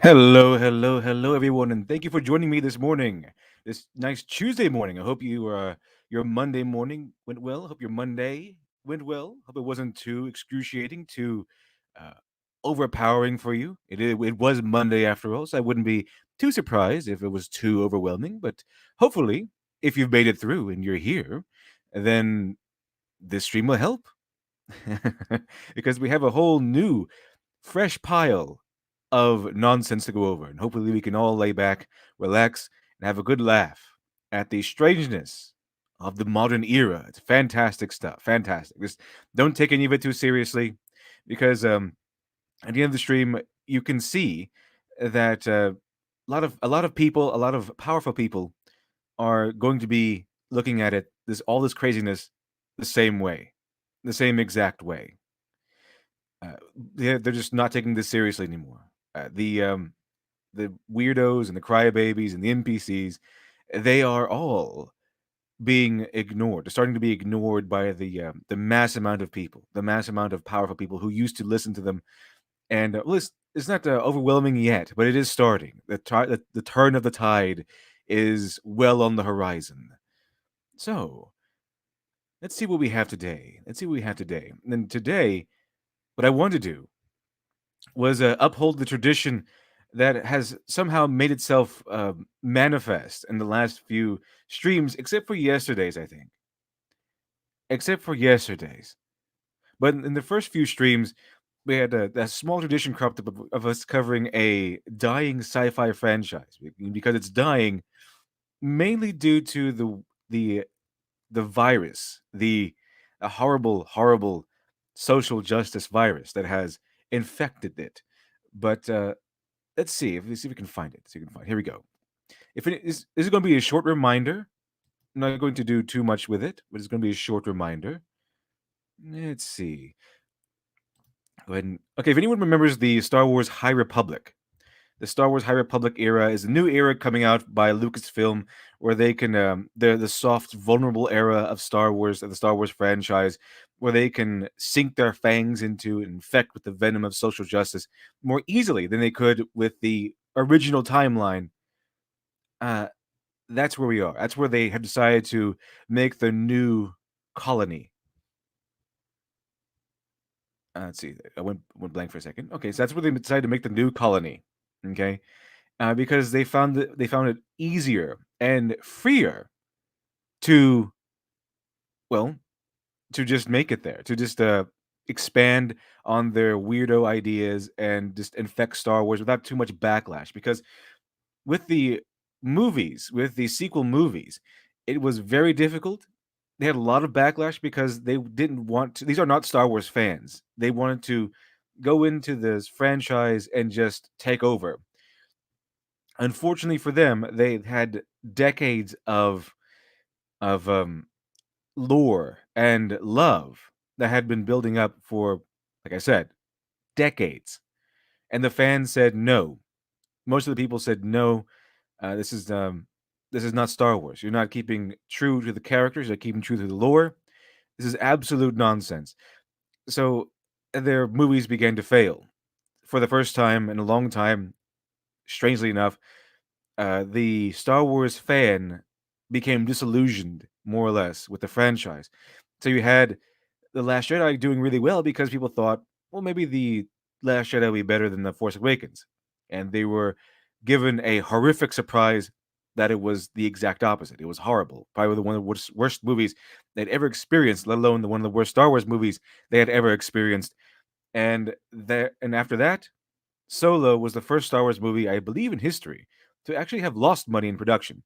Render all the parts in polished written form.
Hello, hello, hello, everyone, and thank you for joining me this morning. This nice Tuesday morning. I hope your Monday morning went well. Hope your Monday went well. Hope it wasn't too excruciating, too uh, overpowering for you. It was Monday after all, so I wouldn't be too surprised if it was too overwhelming. But hopefully, if you've made it through and you're here, then this stream will help because we have a whole new fresh pile of nonsense to go over. And hopefully, we can all lay back, relax, and have a good laugh at the strangeness of the modern era. It's fantastic stuff. Fantastic. Just don't take any of it too seriously because at the end of the stream, you can see that a lot of people, a lot of powerful people are going to be looking at it, all this craziness, the same way, the same exact way. Uh, they're just not taking this seriously anymore. The weirdos and the crybabies and the NPCs, they are all being ignored. They're starting to be ignored by the mass amount of people, the mass amount of powerful people who used to listen to them. And well, it's not overwhelming yet, but it is starting. The turn of the tide is well on the horizon. So let's see what we have today. Let's see what we have today. And today, what I want to do was uphold the tradition that has somehow made itself manifest in the last few streams, except for yesterday's, I think. Except for yesterday's. But in the first few streams, we had a small tradition cropped up of us covering a dying sci-fi franchise because it's dying mainly due to the the virus, the a horrible, horrible social justice virus that has infected it. But let's see if we can find it. See if we can find. Here we go. If it is, this is going to be a short reminder. I'm not going to do too much with it, but it's going to be a short reminder. Let's see. Go ahead and okay. If anyone remembers the Star Wars High Republic, the Star Wars High Republic era is a new era coming out by Lucasfilm, where they can the soft, vulnerable era of Star Wars, of the Star Wars franchise, where they can sink their fangs into and infect with the venom of social justice more easily than they could with the original timeline. Uh, that's where we are. That's where they have decided to make the new colony. Let's see. I went blank for a second. Okay, so that's where they decided to make the new colony. Okay, because they found it easier and freer to well to just make it there, to just expand on their weirdo ideas and just infect Star Wars without too much backlash. Because with the movies, with the sequel movies, it was very difficult. They had a lot of backlash because they didn't want to. These are not Star Wars fans. They wanted to go into this franchise and just take over. Unfortunately for them, they had decades of lore and love that had been building up for, like I said, decades. And the fans said no. Most of the people said no. Uh, this is um, this is not Star Wars. You're not keeping true to the characters. You're keeping true to the lore. This is absolute nonsense. So their movies began to fail for the first time in a long time. Strangely enough, the Star Wars fan became disillusioned more or less with the franchise. So you had the Last Jedi doing really well because people thought, well, maybe the Last Jedi will be better than the Force Awakens, and they were given a horrific surprise that it was the exact opposite. It was horrible, probably one of the worst movies they'd ever experienced, let alone one of the worst Star Wars movies they had ever experienced. And after that, Solo was the first Star Wars movie, I believe, in history to actually have lost money in production,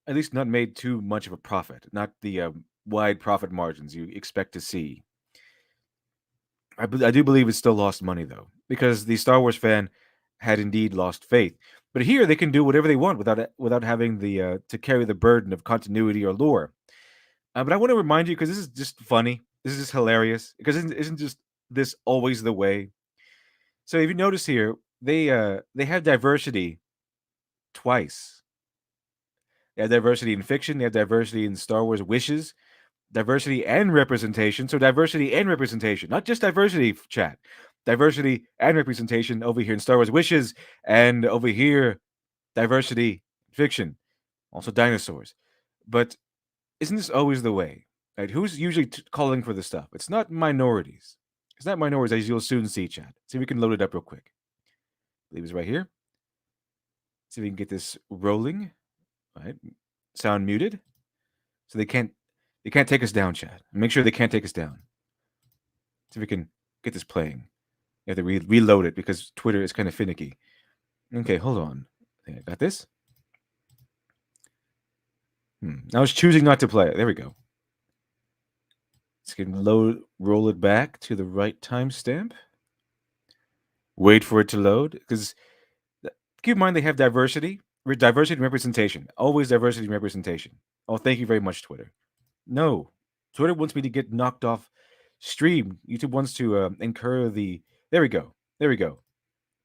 at least not made too much of a profit, not the wide profit margins you expect to see. I do believe it still lost money though, because the Star Wars fan had indeed lost faith. But here they can do whatever they want without having the to carry the burden of continuity or lore. But I want to remind you because this is just funny. This is just hilarious because isn't just this always the way? So if you notice here, they have diversity twice. They have diversity in fiction. They have diversity in Star Wars wishes. Diversity and representation. So diversity and representation, not just diversity, chat. diversity and representation over here in Star Wars Wishes, and over here diversity fiction, also dinosaurs. But isn't this always the way? Right? Who's usually calling for this stuff? It's not minorities. It's not minorities, as you'll soon see, Chad. See if we can load it up real quick. I believe it's right here. See if we can get this rolling. All right. Sound muted. So they can't take us down, Chad. Make sure they can't take us down. See if we can get this playing. You have to reload it because Twitter is kind of finicky. Okay, hold on. I think I got this. I was choosing not to play it. There we go. Let's get roll it back to the right timestamp. Wait for it to load because keep in mind they have diversity and representation. Always diversity and representation. Oh, thank you very much, Twitter. No, Twitter wants me to get knocked off stream. YouTube wants to incur the. There we go. There we go.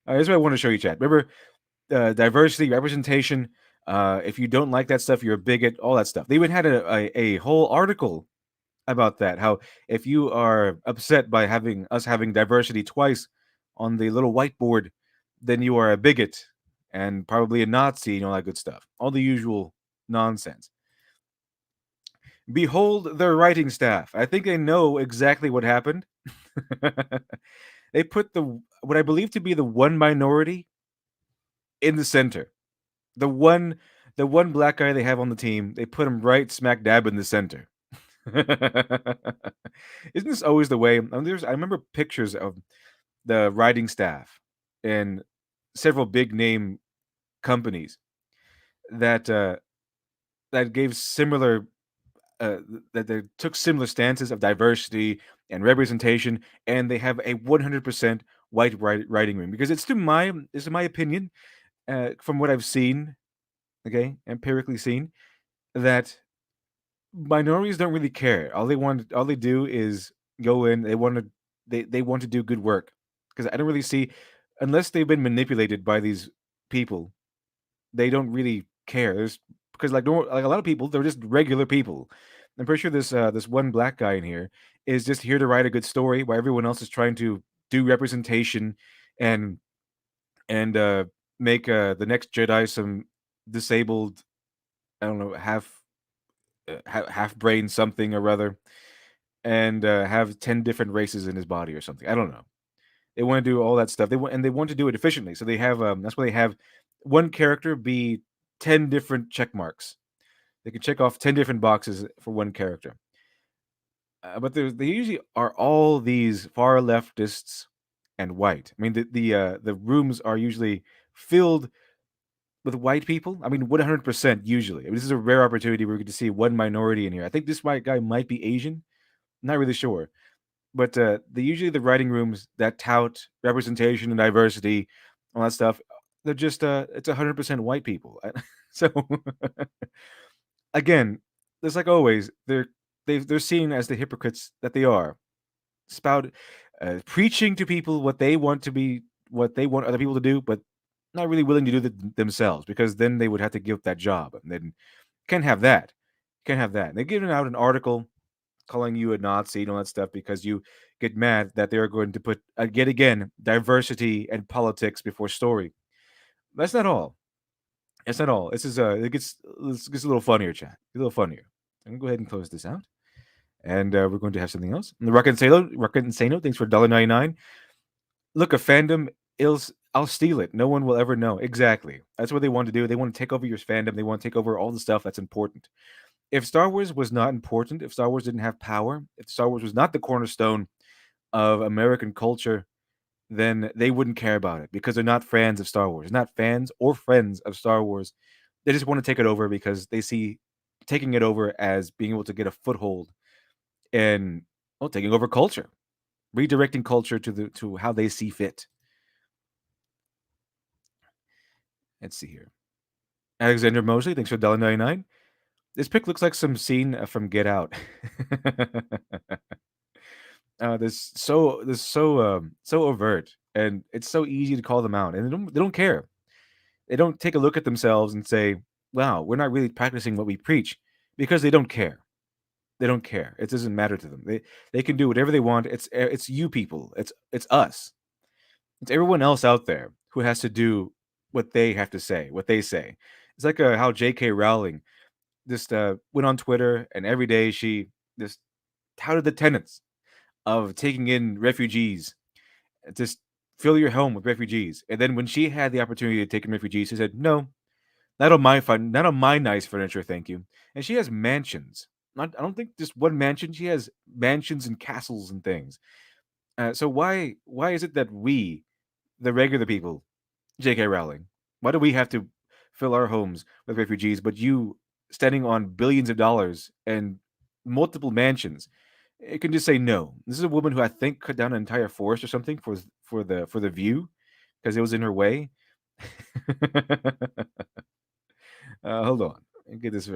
That's what I want to show you, chat. Remember, diversity, representation. If you don't like that stuff, you're a bigot. All that stuff. They even had a whole article about that. How if you are upset by having us having diversity twice on the little whiteboard, then you are a bigot and probably a Nazi and all that good stuff. All the usual nonsense. Behold their writing staff. I think they know exactly what happened. They put what I believe to be the one minority in the center. The one black guy they have on the team, they put him right smack dab in the center. Isn't this always the way? I remember pictures of the writing staff in several big name companies that that gave similar that they took similar stances of diversity and representation, and they have a 100% white writing room because it's my opinion, from what I've seen, okay, empirically seen, that minorities don't really care. All they do is go in. They want to do good work because I don't really see, unless they've been manipulated by these people, they don't really care. There's because like a lot of people, they're just regular people. I'm pretty sure this one black guy in here is just here to write a good story, while everyone else is trying to do representation and and make the next Jedi some disabled, I don't know, half brain something or other, and have 10 different races in his body or something. I don't know. They want to do all that stuff. They want to do it efficiently. So they have that's why they have one character be 10 different check marks. They can check off 10 different boxes for one character. But they usually are all these far leftists and white. I mean, the rooms are usually filled with white people. I mean, 100% usually. I mean, this is a rare opportunity where we get to see one minority in here. I think this white guy might be Asian. I'm not really sure. But usually the writing rooms that tout representation and diversity, all that stuff, they're just it's 100% white people. So again, just like always, they're seen as the hypocrites that they are, spout preaching to people what they want other people to do, but not really willing to do it themselves because then they would have to give up that job, and then can't have that. Can't have that. And they're giving out an article calling you a Nazi and all that stuff because you get mad that they're going to put yet again diversity and politics before story. That's not all. That's not all. This is it gets a little funnier, chat. A little funnier. I'm gonna go ahead and close this out, and we're going to have something else. And the Rocket Insano, thanks for $1.99. Look, a fandom is. I'll steal it. No one will ever know. Exactly. That's what they want to do. They want to take over your fandom. They want to take over all the stuff that's important. If Star Wars was not important, if Star Wars didn't have power, if Star Wars was not the cornerstone of American culture, then they wouldn't care about it because they're not fans of Star Wars. They're not fans or friends of Star Wars. They just want to take it over because they see taking it over as being able to get a foothold in, well, taking over culture, redirecting culture to how they see fit. Let's see here. Alexander Mosley, thanks for $1.99. This pic looks like some scene from Get Out. So overt, and it's so easy to call them out, and they don't care. They don't take a look at themselves and say, "Wow, we're not really practicing what we preach," because they don't care. They don't care. It doesn't matter to them. They can do whatever they want. It's you people. It's us. It's everyone else out there who has to do what they have to say, what they say. It's like how J.K. Rowling just went on Twitter and every day she just touted the tenets of taking in refugees, just fill your home with refugees. And then when she had the opportunity to take in refugees, she said, "No, not on my nice furniture, thank you." And she has mansions. Not, I don't think just one mansion. She has mansions and castles and things. So why is it that we, the regular people, J.K. Rowling, why do we have to fill our homes with refugees, but you, standing on billions of dollars and multiple mansions, it can just say no? This is a woman who I think cut down an entire forest or something for the view because it was in her way. Hold on, let me get this.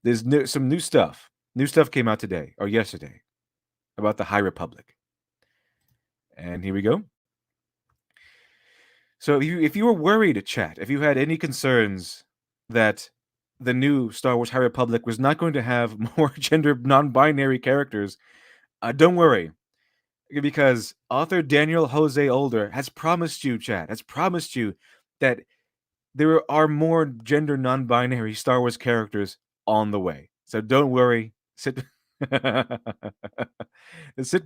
There's some new stuff. New stuff came out today or yesterday about the High Republic, and here we go. So if you were worried, chat, if you had any concerns that the new Star Wars High Republic was not going to have more gender non-binary characters, don't worry, because author Daniel Jose Older has promised you, chat, has promised you that there are more gender non-binary Star Wars characters on the way. So don't worry. Sit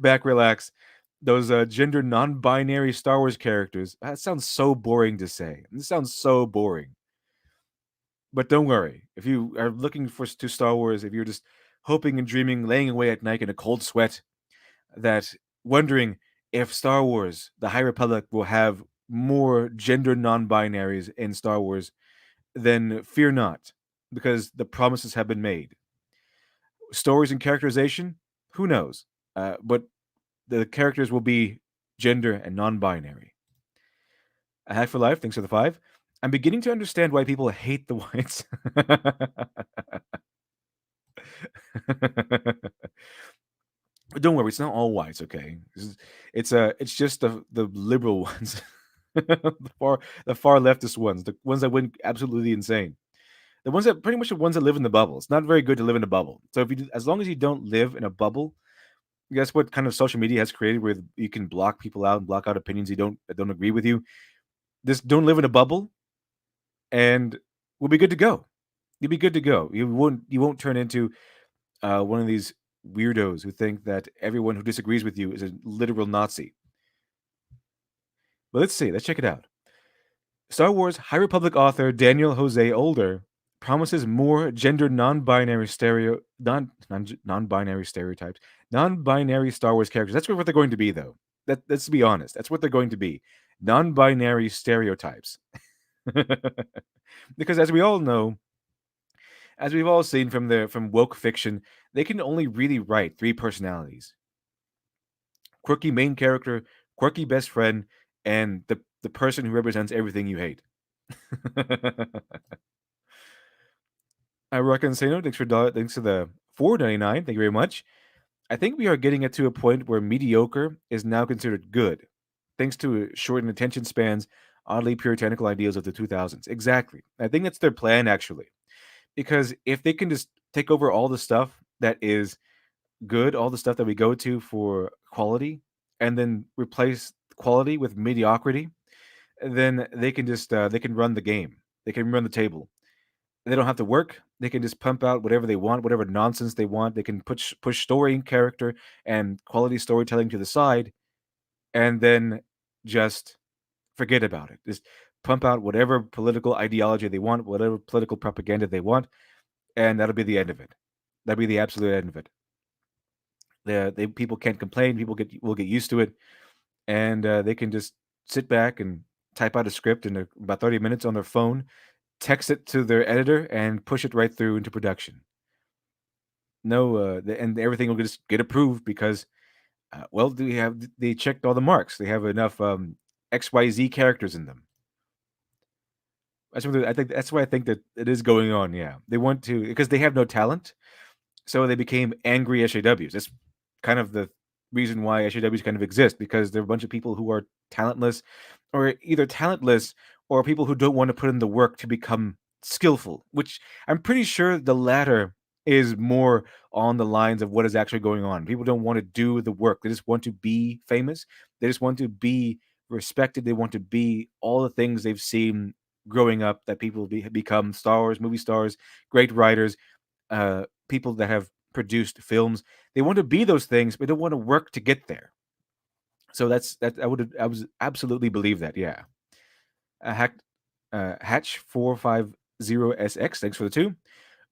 back, relax. Those gender non-binary Star Wars characters. That sounds so boring to say. This sounds so boring. But don't worry. If you are looking for to Star Wars, if you're just hoping and dreaming, laying away at night in a cold sweat, that wondering if Star Wars, the High Republic, will have more gender non-binaries in Star Wars, then fear not, because the promises have been made. Stories and characterization, who knows? But the characters will be gender and non-binary. A Hack for Life, thanks for the 5. I'm beginning to understand why people hate the whites. But don't worry, it's not all whites, okay? It's just the liberal ones, the far leftist ones, the ones that went absolutely insane. The ones that pretty much the ones that live in the bubble. It's not very good to live in a bubble. So as long as you don't live in a bubble, guess what kind of social media has created where you can block people out and block out opinions that don't agree with you. Just don't live in a bubble, and we'll be good to go. You'll be good to go. You won't turn into one of these weirdos who think that everyone who disagrees with you is a literal Nazi. But let's see. Let's check it out. Star Wars High Republic author Daniel Jose Older promises more gender non-binary stereotypes, non-binary Star Wars characters. That's what they're going to be, though. Let's be honest. That's what they're going to be. Non-binary stereotypes. Because as we all know, as we've all seen from woke fiction, they can only really write three personalities: quirky main character, quirky best friend, and the person who represents everything you hate. I reckon Sano, thanks for the 4.99. Thank you very much. I think we are getting it to a point where mediocre is now considered good, thanks to shortened attention spans, oddly puritanical ideals of the 2000s. Exactly. I think that's their plan, actually. Because if they can just take over all the stuff that is good, all the stuff that we go to for quality, and then replace quality with mediocrity, then they can run the game. They can run the table. They don't have to work. They can just pump out whatever they want, whatever nonsense they want. They can push story and character and quality storytelling to the side, and then just forget about it. Just pump out whatever political ideology they want, whatever political propaganda they want, and that'll be the end of it. That'll be the absolute end of it. People can't complain. People will get used to it, and they can just sit back and type out a script in about 30 minutes on their phone, text it to their editor, and push it right through into production. No, and everything will just get approved because, well, they checked all the marks. They have enough XYZ characters in them. I think that's why I think that it is going on. Yeah, they want to because they have no talent, so they became angry SJWs. That's kind of the reason why SJWs kind of exist because they're a bunch of people who are talentless, or either talentless or people who don't want to put in the work to become skillful. Which I'm pretty sure the latter is more on the lines of what is actually going on. People don't want to do the work; they just want to be famous. They just want to be respected. They want to be all the things they've seen growing up that become stars, movie stars, great writers, people that have produced films. They want to be those things, but don't want to work to get there. So that's that. I was absolutely believe that. Yeah. Hack, Hatch 450SX. Thanks for the two.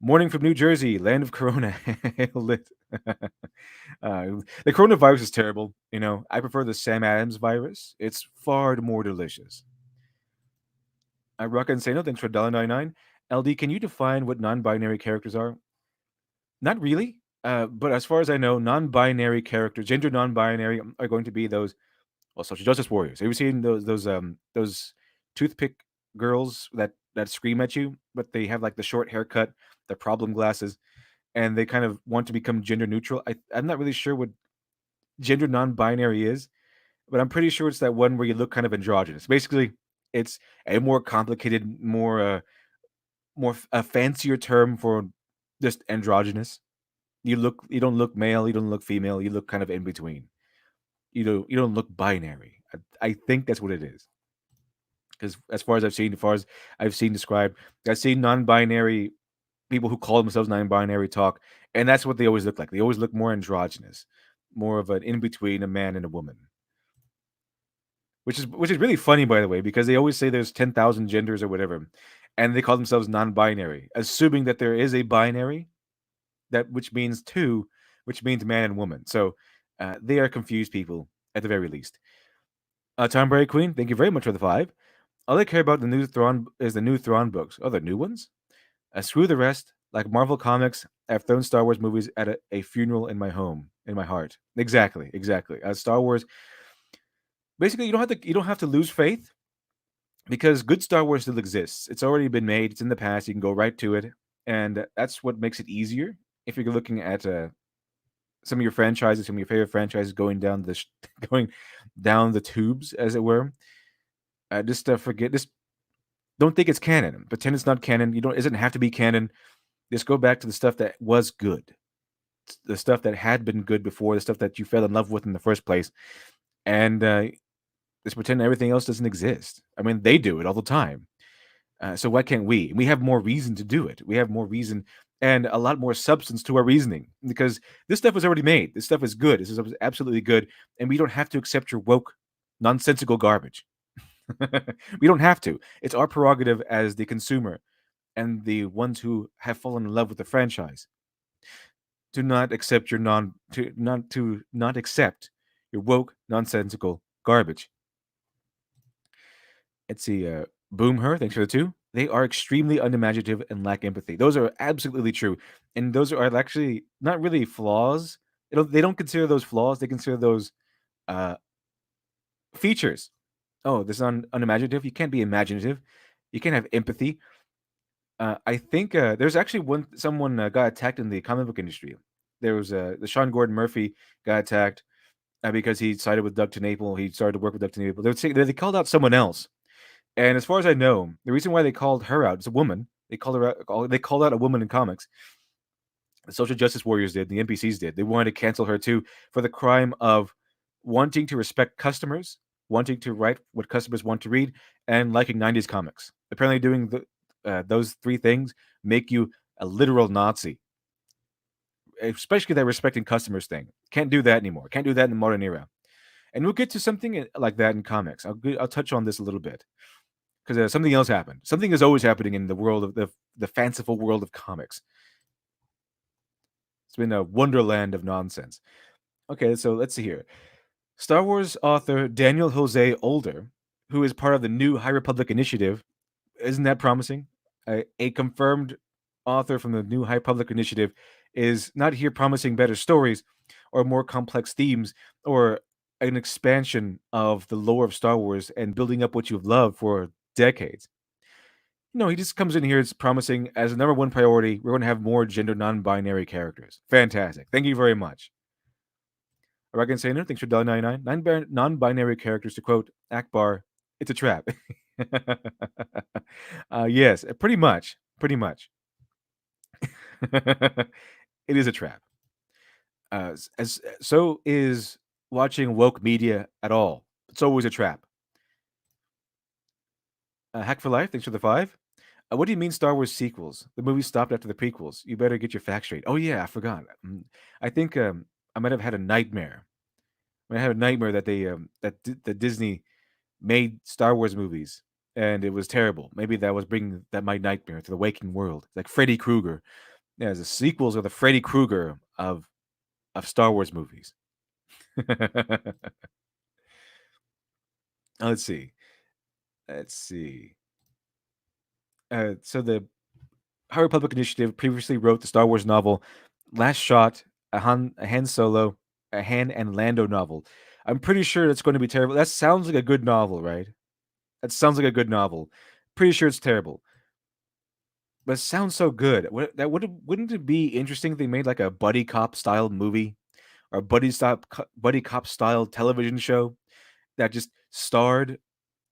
Morning from New Jersey, land of Corona. Lit. The coronavirus is terrible. I prefer the Sam Adams virus. It's far more delicious. Rucka and Sano, thanks for $1.99. LD, can you define what non-binary characters are? Not really. But as far as I know, non-binary characters, gender non-binary, are going to be those social justice warriors. Have you seen those toothpick girls that scream at you, but they have like the short haircut, the problem glasses, and they kind of want to become gender neutral? I'm not really sure what gender non-binary is, but I'm pretty sure it's that one where you look kind of androgynous. Basically, it's a more complicated, a fancier term for just androgynous. You don't look male, you don't look female, you look kind of in between. You don't look binary. I think that's what it is. Because as far as I've seen described, I've seen non-binary people who call themselves non-binary talk, and that's what they always look like. They always look more androgynous, more of an in between a man and a woman. Which is really funny, by the way, because they always say there's 10,000 genders or whatever, and they call themselves non-binary, assuming that there is a binary that which means two, which means man and woman. So they are confused people at the very least. Tom Brady Queen, thank you very much for the 5. All I care about the new Thrawn is the new Thrawn books. Oh, the new ones? Screw the rest. Like Marvel Comics, I've thrown Star Wars movies at a funeral in my home, in my heart. Exactly, exactly. Star Wars. Basically, you don't have to lose faith because good Star Wars still exists. It's already been made. It's in the past. You can go right to it, and that's what makes it easier. If you're looking at some of your franchises, some of your favorite franchises going down going down the tubes, as it were, just forget. Just don't think it's canon. Pretend it's not canon. It doesn't have to be canon. Just go back to the stuff that was good, the stuff that had been good before, the stuff that you fell in love with in the first place, and just pretend everything else doesn't exist. I mean, they do it all the time. So why can't we? We have more reason to do it. We have more reason and a lot more substance to our reasoning because this stuff was already made. This stuff is good. This is absolutely good, and we don't have to accept your woke, nonsensical garbage. We don't have to. It's our prerogative as the consumer and the ones who have fallen in love with the franchise to not accept not accept your woke, nonsensical garbage. Let's see. Boom her. Thanks for the 2. They are extremely unimaginative and lack empathy. Those are absolutely true, and those are actually not really flaws. They don't consider those flaws. They consider those uh, features. Oh, this is unimaginative. You can't be imaginative. You can't have empathy. I think there's actually someone got attacked in the comic book industry. There was the Sean Gordon Murphy got attacked because he sided with Doug TenNapel. He started to work with Doug TenNapel. They called out someone else, and as far as I know, the reason why they called her out is a woman. They called her out. They called out a woman in comics. The social justice warriors did. The NPCs did. They wanted to cancel her too for the crime of wanting to respect customers, wanting to write what customers want to read, and liking 90s comics. Apparently, doing those three things make you a literal Nazi. Especially that respecting customers thing. Can't do that anymore. Can't do that in the modern era. And we'll get to something like that in comics. I'll touch on this a little bit because something else happened. Something is always happening in the world of the fanciful world of comics. It's been a wonderland of nonsense. Okay, so let's see here. Star Wars author Daniel Jose Older, who is part of the New High Republic Initiative, isn't that promising? A confirmed author from the New High Republic Initiative is not here promising better stories or more complex themes or an expansion of the lore of Star Wars and building up what you've loved for decades. No, he just comes in here. It's promising as a number one priority. We're going to have more gender non-binary characters. Fantastic. Thank you very much. Aragan Sainer, thanks for $1.99. Non-binary characters, to quote Akbar, it's a trap. Yes, pretty much. Pretty much. It is a trap. So is watching woke media at all. It's always a trap. Hack for Life, thanks for the five. What do you mean Star Wars sequels? The movie stopped after the prequels. You better get your facts straight. Oh yeah, I forgot. I think I might have had a nightmare. I had a nightmare that that Disney made Star Wars movies and it was terrible. Maybe that was bringing that my nightmare to the waking world, like Freddy Krueger. Yeah, the sequels are the Freddy Krueger of Star Wars movies. Let's see. Let's see. So the High Republic Initiative previously wrote the Star Wars novel Last Shot, a Han Solo, a Han and Lando novel. I'm pretty sure it's going to be terrible. That sounds like a good novel, right? That sounds like a good novel. Pretty sure it's terrible, but it sounds so good. Wouldn't it be interesting if they made like a buddy cop style movie or buddy cop style television show that just starred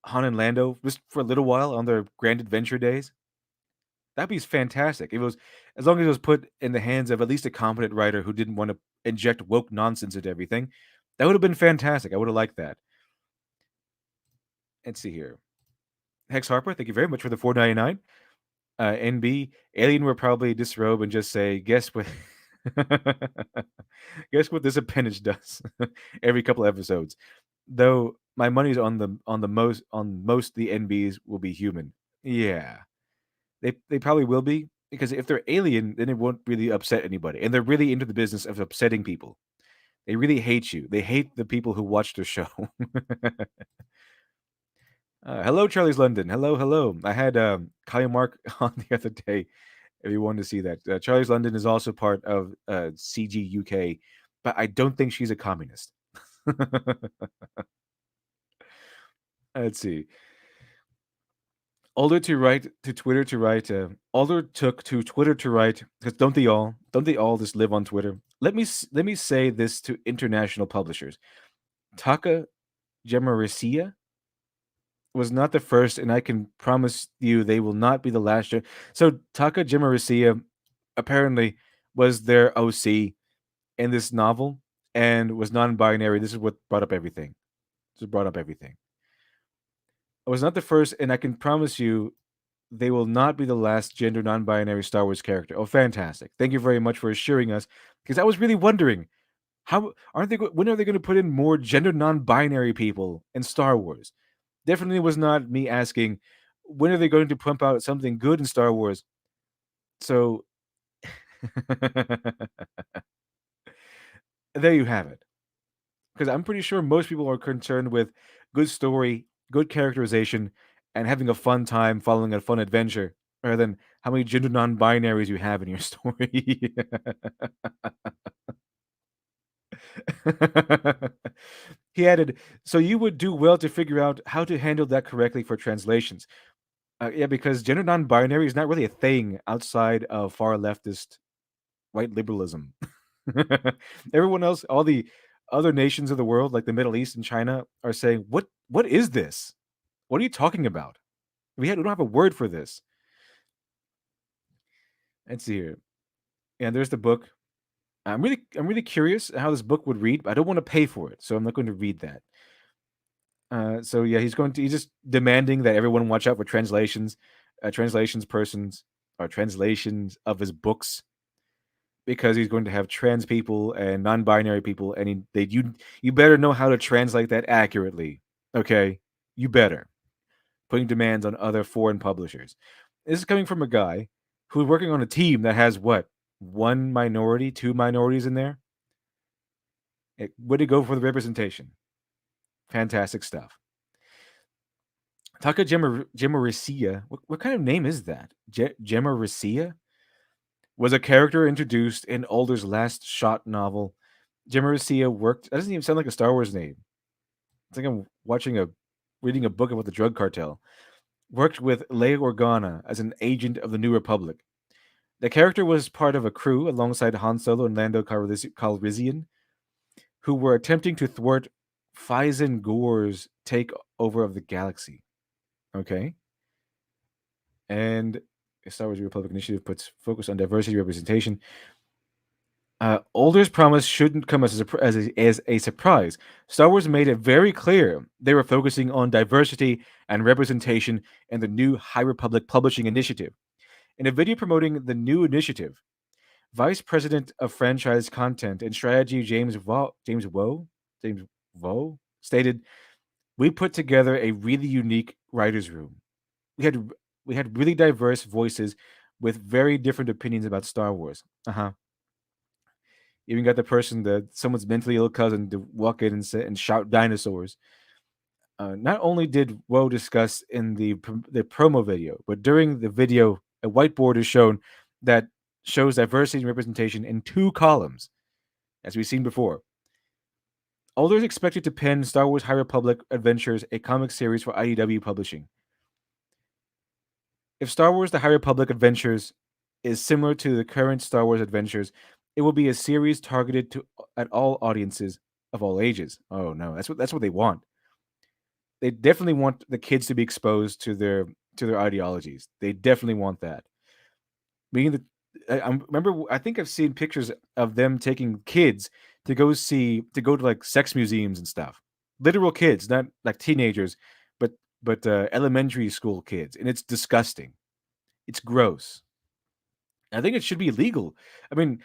Han and Lando just for a little while on their grand adventure days? That'd be fantastic. It was as long as it was put in the hands of at least a competent writer who didn't want to inject woke nonsense into everything. That would have been fantastic. I would have liked that. Let's see here. Hex Harper, thank you very much for the 4.99. NB Alien will probably disrobe and just say, "Guess what? Guess what this appendage does?" Every couple episodes. Though my money's on most the NBs will be human. Yeah, they probably will be because if they're alien, then it won't really upset anybody, and they're really into the business of upsetting people. They really hate you. They hate the people who watch their show. Hello, Charlie's London. Hello, hello. I had Kyle Mark on the other day. If you wanted to see that, Charlie's London is also part of CG UK, but I don't think she's a communist. Let's see. Alder to write to Twitter to write. Alder took to Twitter to write because don't they all just live on Twitter? Let me say this to international publishers. Taka Gemarisia was not the first, and I can promise you they will not be the last. So Taka Gemarisia apparently was their OC in this novel and was non-binary. This is what brought up everything. This brought up everything. I was not the first, and I can promise you they will not be the last gender non-binary Star Wars character. Oh, fantastic! Thank you very much for assuring us, because I was really wondering how aren't they when are they going to put in more gender non-binary people in Star Wars? Definitely was not me asking when are they going to pump out something good in Star Wars. So there you have it. Because I'm pretty sure most people are concerned with good story, good characterization, and having a fun time following a fun adventure, rather than how many gender non-binaries you have in your story. He added, "So you would do well to figure out how to handle that correctly for translations." Yeah, because gender non-binary is not really a thing outside of far leftist white liberalism. Everyone else, all the other nations of the world, like the Middle East and China, are saying, What is this? What are you talking about? We don't have a word for this." Let's see here. And there's the book. I'm really curious how this book would read, but I don't want to pay for it, so I'm not going to read that. So yeah, he's just demanding that everyone watch out for translations persons or translations of his books because he's going to have trans people and non-binary people, and you better know how to translate that accurately. Okay, you better putting demands on other foreign publishers. This is coming from a guy who's working on a team that has what one minority, two minorities in there. Way to go for the representation. Fantastic stuff. Taka Gemarisia. What kind of name is that? Gemarisia was a character introduced in Alder's Last Shot novel. Gemarisia worked. That doesn't even sound like a Star Wars name. It's like I'm reading a book about the drug cartel. Worked with Leia Organa as an agent of the New Republic. The character was part of a crew alongside Han Solo and Lando Calrissian, who were attempting to thwart Fyzen Gore's takeover of the galaxy. Okay. And Star Wars Republic Initiative puts focus on diversity representation. Older's promise shouldn't come as a surprise. Star Wars made it very clear they were focusing on diversity and representation in the new High Republic Publishing Initiative. In a video promoting the new initiative, Vice President of Franchise Content and Strategy James Vo stated, "We put together a really unique writers' room. We had we had really diverse voices with very different opinions about Star Wars. Uh huh. Even got the person that someone's mentally ill cousin to walk in and say and shout dinosaurs." Not only did Woe discuss in the promo video, but during the video, a whiteboard is shown that shows diversity and representation in two columns, as we've seen before. Older is expected to pen Star Wars High Republic Adventures, a comic series for IDW Publishing. If Star Wars The High Republic Adventures is similar to the current Star Wars Adventures, it will be a series targeted to at all audiences of all ages. Oh no, that's what they want. They definitely want the kids to be exposed to their ideologies. They definitely want that. Meaning that remember, I think I've seen pictures of them taking kids to go to like sex museums and stuff. Literal kids, not like teenagers, but elementary school kids, and it's disgusting. It's gross. I think it should be illegal. I mean,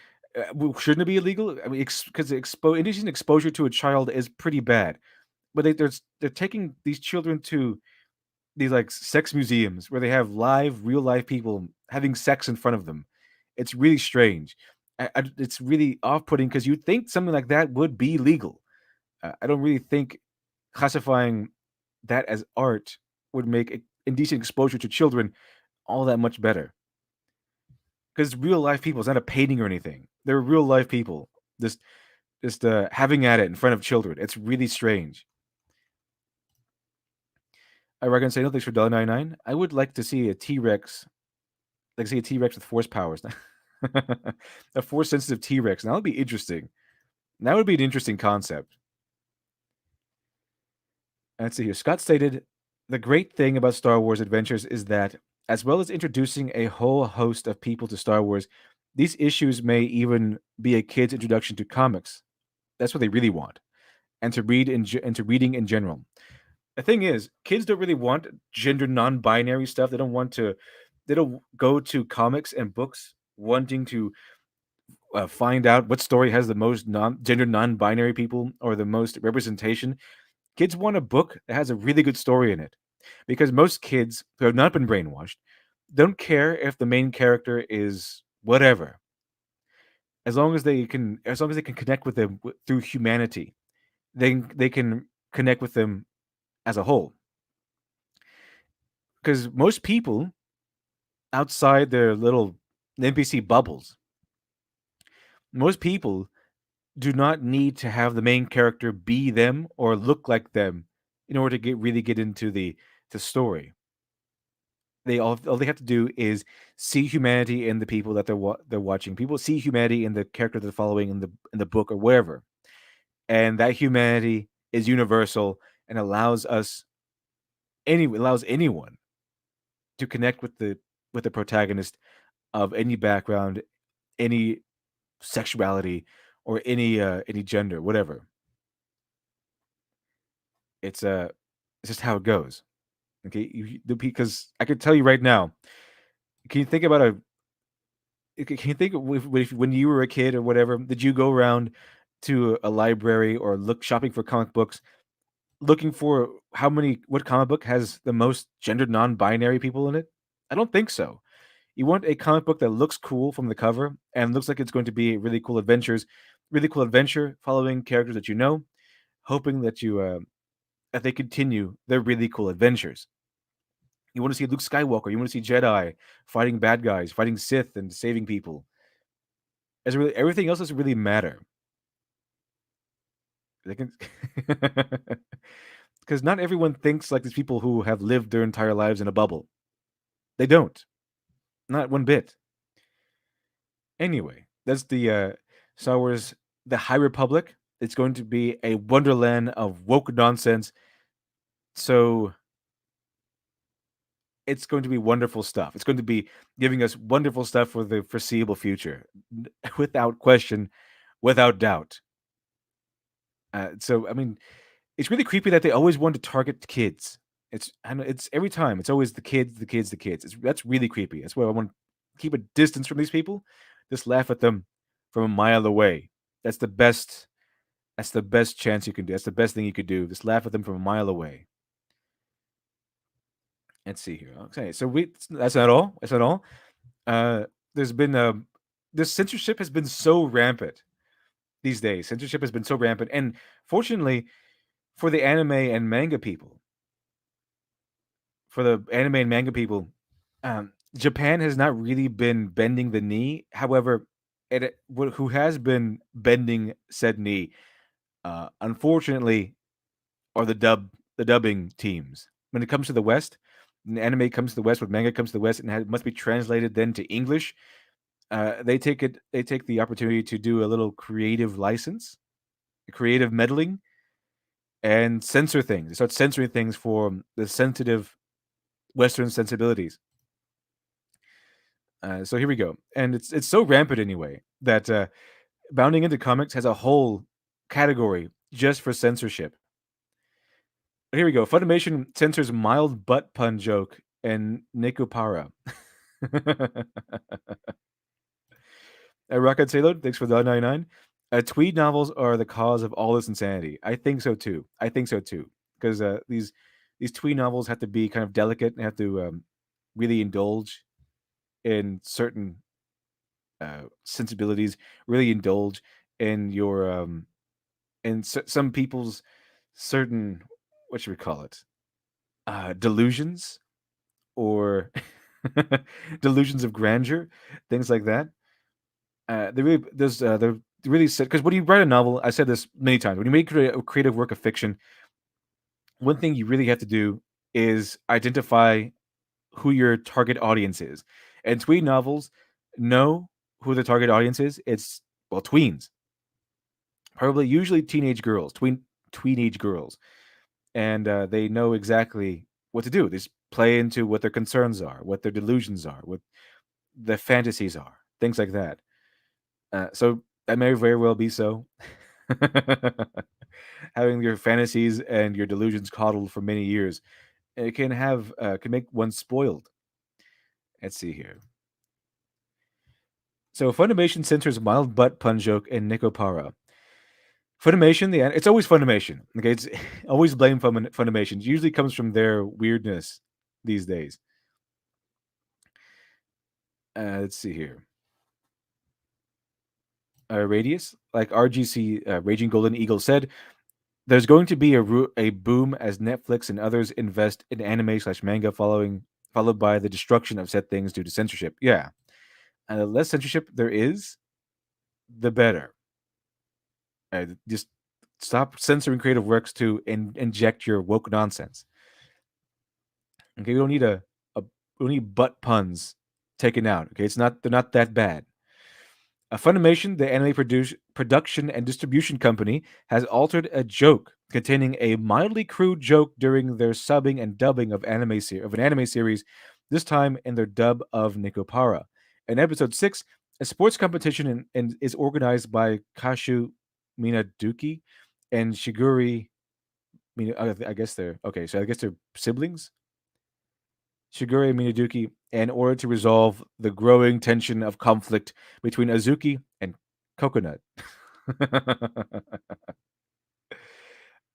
shouldn't it be illegal? I mean, because indecent exposure to a child is pretty bad. But they're taking these children to these like sex museums where they have real life people having sex in front of them. It's really strange. It's really off putting because you'd think something like that would be legal. I don't really think classifying that as art would make indecent exposure to children all that much better. Because real life people, it's not a painting or anything. They're real life people. Just having at it in front of children. It's really strange. I reckon say no thanks for $1.99. I would like to see a T Rex, like see a T Rex with force powers, a force sensitive T Rex. That would be interesting. That would be an interesting concept. Let's see here. Scott stated, "The great thing about Star Wars Adventures is that, as well as introducing a whole host of people to Star Wars, these issues may even be a kid's introduction to comics. That's what they really want, and and to reading in general. The thing is, kids don't really want gender non-binary stuff. They don't go to comics and books wanting to find out what story has the most gender non-binary people or the most representation. Kids want a book that has a really good story in it, because most kids who have not been brainwashed don't care if the main character is whatever, as long as they can connect with them through humanity. They can connect with them as a whole, because most people outside their little NPC bubbles, most people do not need to have the main character be them or look like them in order to get into the story. All they have to do is see humanity in the people that they're watching. People see humanity in the character they're following in the book or wherever, and that humanity is universal and allows anyone to connect with the protagonist of any background, any sexuality, or any gender, whatever. It's it's just how it goes. Okay, because I could tell you right now. Can you think about Can you think of when you were a kid or whatever? Did you go around to a library or look shopping for comic books, looking for what comic book has the most gender non-binary people in it? I don't think so. You want a comic book that looks cool from the cover and looks like it's going to be really cool adventure following characters that you know, hoping that they continue their really cool adventures. You want to see Luke Skywalker, you want to see Jedi fighting bad guys, fighting Sith and saving people. Everything else doesn't really matter. They can because not everyone thinks like these people who have lived their entire lives in a bubble. They don't. Not one bit. Anyway, that's the Star Wars The High Republic. It's going to be a wonderland of woke nonsense. So it's going to be wonderful stuff. It's going to be giving us wonderful stuff for the foreseeable future. Without question, without doubt. So I mean, it's really creepy that they always want to target kids. It's every time. It's always the kids, the kids, the kids. That's really creepy. That's why I want to keep a distance from these people. Just laugh at them from a mile away. That's the best. That's the best chance you can do. That's the best thing you could do. Just laugh at them from a mile away. Let's see here. Okay, so we. That's not all. That's not all. Uh, there's been this censorship has been so rampant these days. Censorship has been so rampant, and fortunately for the anime and manga people, Japan has not really been bending the knee. However, who has been bending said knee, unfortunately, are the dubbing teams. When it comes to the West, when anime comes to the West, when manga comes to the West, and must be translated then to English. They take it. They take the opportunity to do a little creative license, creative meddling, and censor things. They start censoring things for the sensitive Western sensibilities. So here we go, and it's so rampant anyway that Bounding into Comics has a whole category just for censorship. But here we go. Funimation censors mild butt pun joke and Nekopara. Rocket Sailor, thanks for the 99. Tweed novels are the cause of all this insanity. I think so too. I think so too. Because these tweed novels have to be kind of delicate and have to really indulge in certain sensibilities, really indulge in your some people's certain, what should we call it, delusions or delusions of grandeur, things like that. They're really said, because when you write a novel, I said this many times, when you make a creative work of fiction, one thing you really have to do is identify who your target audience is. And tween novels know who the target audience is. It's, well, tweens, probably usually teenage girls, tweenage girls, and they know exactly what to do. They just play into what their concerns are, what their delusions are, what the fantasies are, things like that. So that may very well be so. Having your fantasies and your delusions coddled for many years, it can make one spoiled. Let's see here. So Funimation censors mild butt pun joke in Nikopara. Funimation, it's always Funimation. Okay, it's always blame Funimation. It usually comes from their weirdness these days. Let's see here. Radius, like RGC, Raging Golden Eagle said, there's going to be a boom as Netflix and others invest in anime/manga, followed by the destruction of said things due to censorship. Yeah, and the less censorship there is, the better. Just stop censoring creative works to inject your woke nonsense. Okay, we don't need butt puns taken out. Okay, they're not that bad. Funimation, the anime production and distribution company, has altered a joke containing a mildly crude joke during their subbing and dubbing of an anime series, this time in their dub of Nikopara. In episode 6, a sports competition is organized by Kashu Minaduki and Shiguri. I guess they're okay. So I guess they're siblings. Shigure Minaduki, in order to resolve the growing tension of conflict between Azuki and Coconut.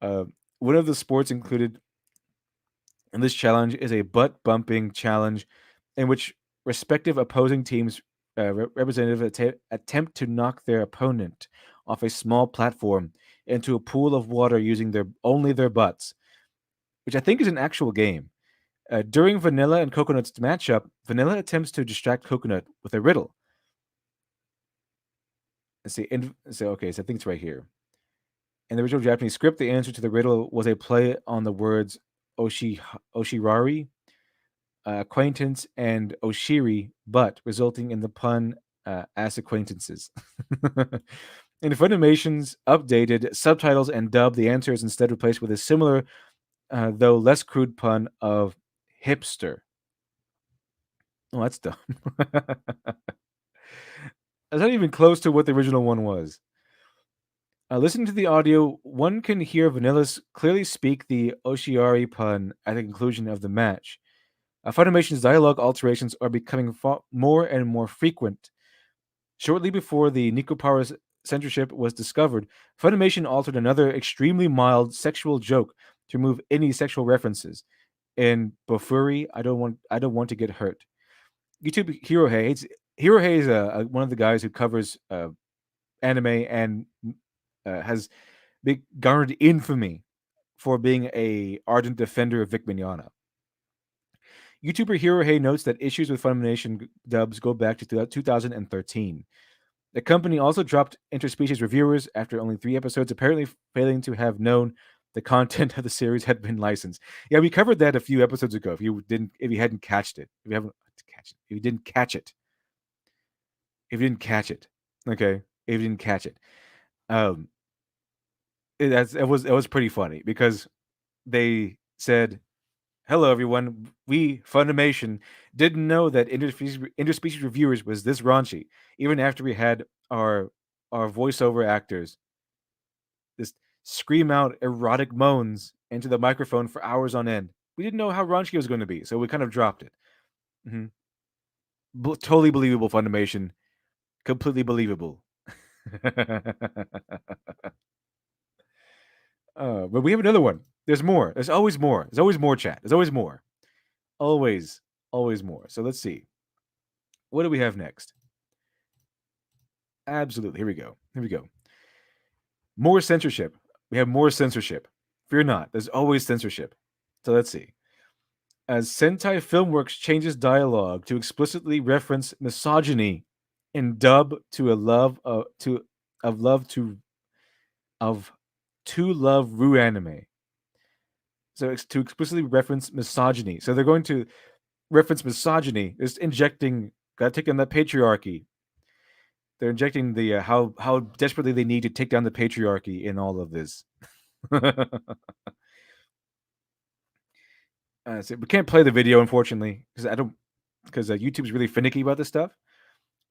uh, One of the sports included in this challenge is a butt bumping challenge in which respective opposing teams representative attempt to knock their opponent off a small platform into a pool of water using only their butts, which I think is an actual game. During Vanilla and Coconut's matchup, Vanilla attempts to distract Coconut with a riddle. Let's see. Okay, so I think it's right here. In the original Japanese script, the answer to the riddle was a play on the words Oshirari, acquaintance, and Oshiri, but resulting in the pun as acquaintances. In Funimation's updated subtitles and dub, the answer is instead replaced with a similar, though less crude pun of hipster. Oh, that's dumb. That's not even close to what the original one was. Listening to the audio, one can hear Vanillas clearly speak the Oshiari pun at the conclusion of the match. Funimation's dialogue alterations are becoming more and more frequent. Shortly before the Nikopara's censorship was discovered, Funimation altered another extremely mild sexual joke to remove any sexual references. In Bofuri, I don't want to get hurt. YouTube Hirohei is one of the guys who covers anime and has garnered infamy for being a ardent defender of Vic Mignogna. YouTuber Hirohei notes that issues with Funimation dubs go back to 2013. The company also dropped interspecies reviewers after only 3 episodes, apparently failing to have known the content of the series had been licensed. Yeah, we covered that a few episodes ago. If you hadn't catched it, if you haven't catch it, if you didn't catch it, if you didn't catch it, okay, if you didn't catch it, um, it was pretty funny because they said, "Hello, everyone. We Funimation didn't know that interspecies reviewers was this raunchy, even after we had our voiceover actors just scream out erotic moans into the microphone for hours on end. We didn't know how raunchy it was going to be, so we kind of dropped it. Hmm. Totally believable Funimation, completely believable." But we have another one. There's more. There's always more. There's always more, chat. There's always more. Always, always more. So let's see. What do we have next? Absolutely. Here we go. Here we go. More censorship. We have more censorship. Fear not. There's always censorship. So let's see. As Sentai Filmworks changes dialogue to explicitly reference misogyny in dub to a love to of love of to love Ru anime. So it's to explicitly reference misogyny. So they're going to reference misogyny, just injecting, gotta take down that patriarchy. They're injecting the how desperately they need to take down the patriarchy in all of this. So we can't play the video, unfortunately, because YouTube's really finicky about this stuff.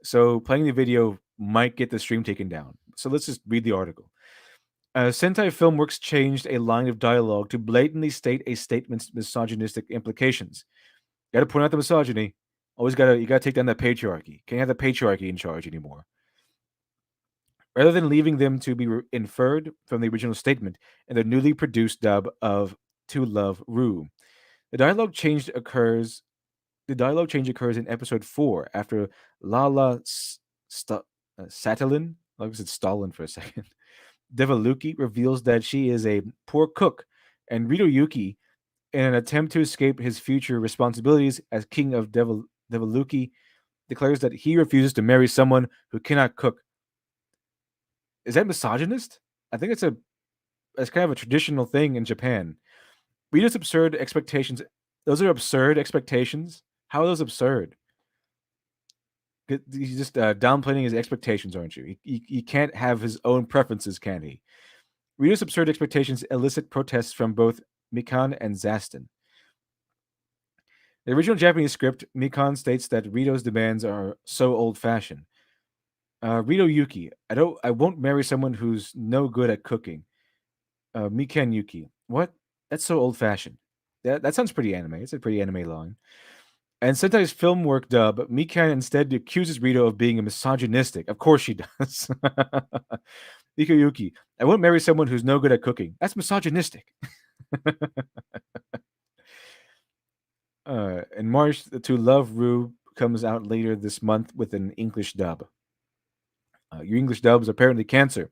So playing the video might get the stream taken down. So let's just read the article. Sentai Filmworks changed a line of dialogue to blatantly state a statement's misogynistic implications. Got to point out the misogyny. You gotta take down that patriarchy. Can't have the patriarchy in charge anymore. Rather than leaving them to be inferred from the original statement in the newly produced dub of To Love Ru, the dialogue change occurs. The dialogue change occurs in episode 4 after Lala Satalin, like I said Stalin for a second, Devaluki reveals that she is a poor cook, and Rito Yuki, in an attempt to escape his future responsibilities as king of Devaluki, declares that he refuses to marry someone who cannot cook. Is that misogynist? I think it's kind of a traditional thing in Japan. Rita's absurd expectations. Those are absurd expectations. How are those absurd? He's just downplaying his expectations, aren't you? He can't have his own preferences, can he? Rita's absurd expectations elicit protests from both Mikan and Zaston. The original Japanese script, Mikan states that Rito's demands are so old-fashioned. Rito Yuki, I won't marry someone who's no good at cooking. Mikan Yuki, what? That's so old-fashioned. That sounds pretty anime. It's a pretty anime line. And Sentai's film work dub, Mikan instead accuses Rito of being a misogynistic. Of course she does. Miko Yuki, I won't marry someone who's no good at cooking. That's misogynistic. In March, To Love Ru comes out later this month with an English dub. Your English dubs are apparently cancer.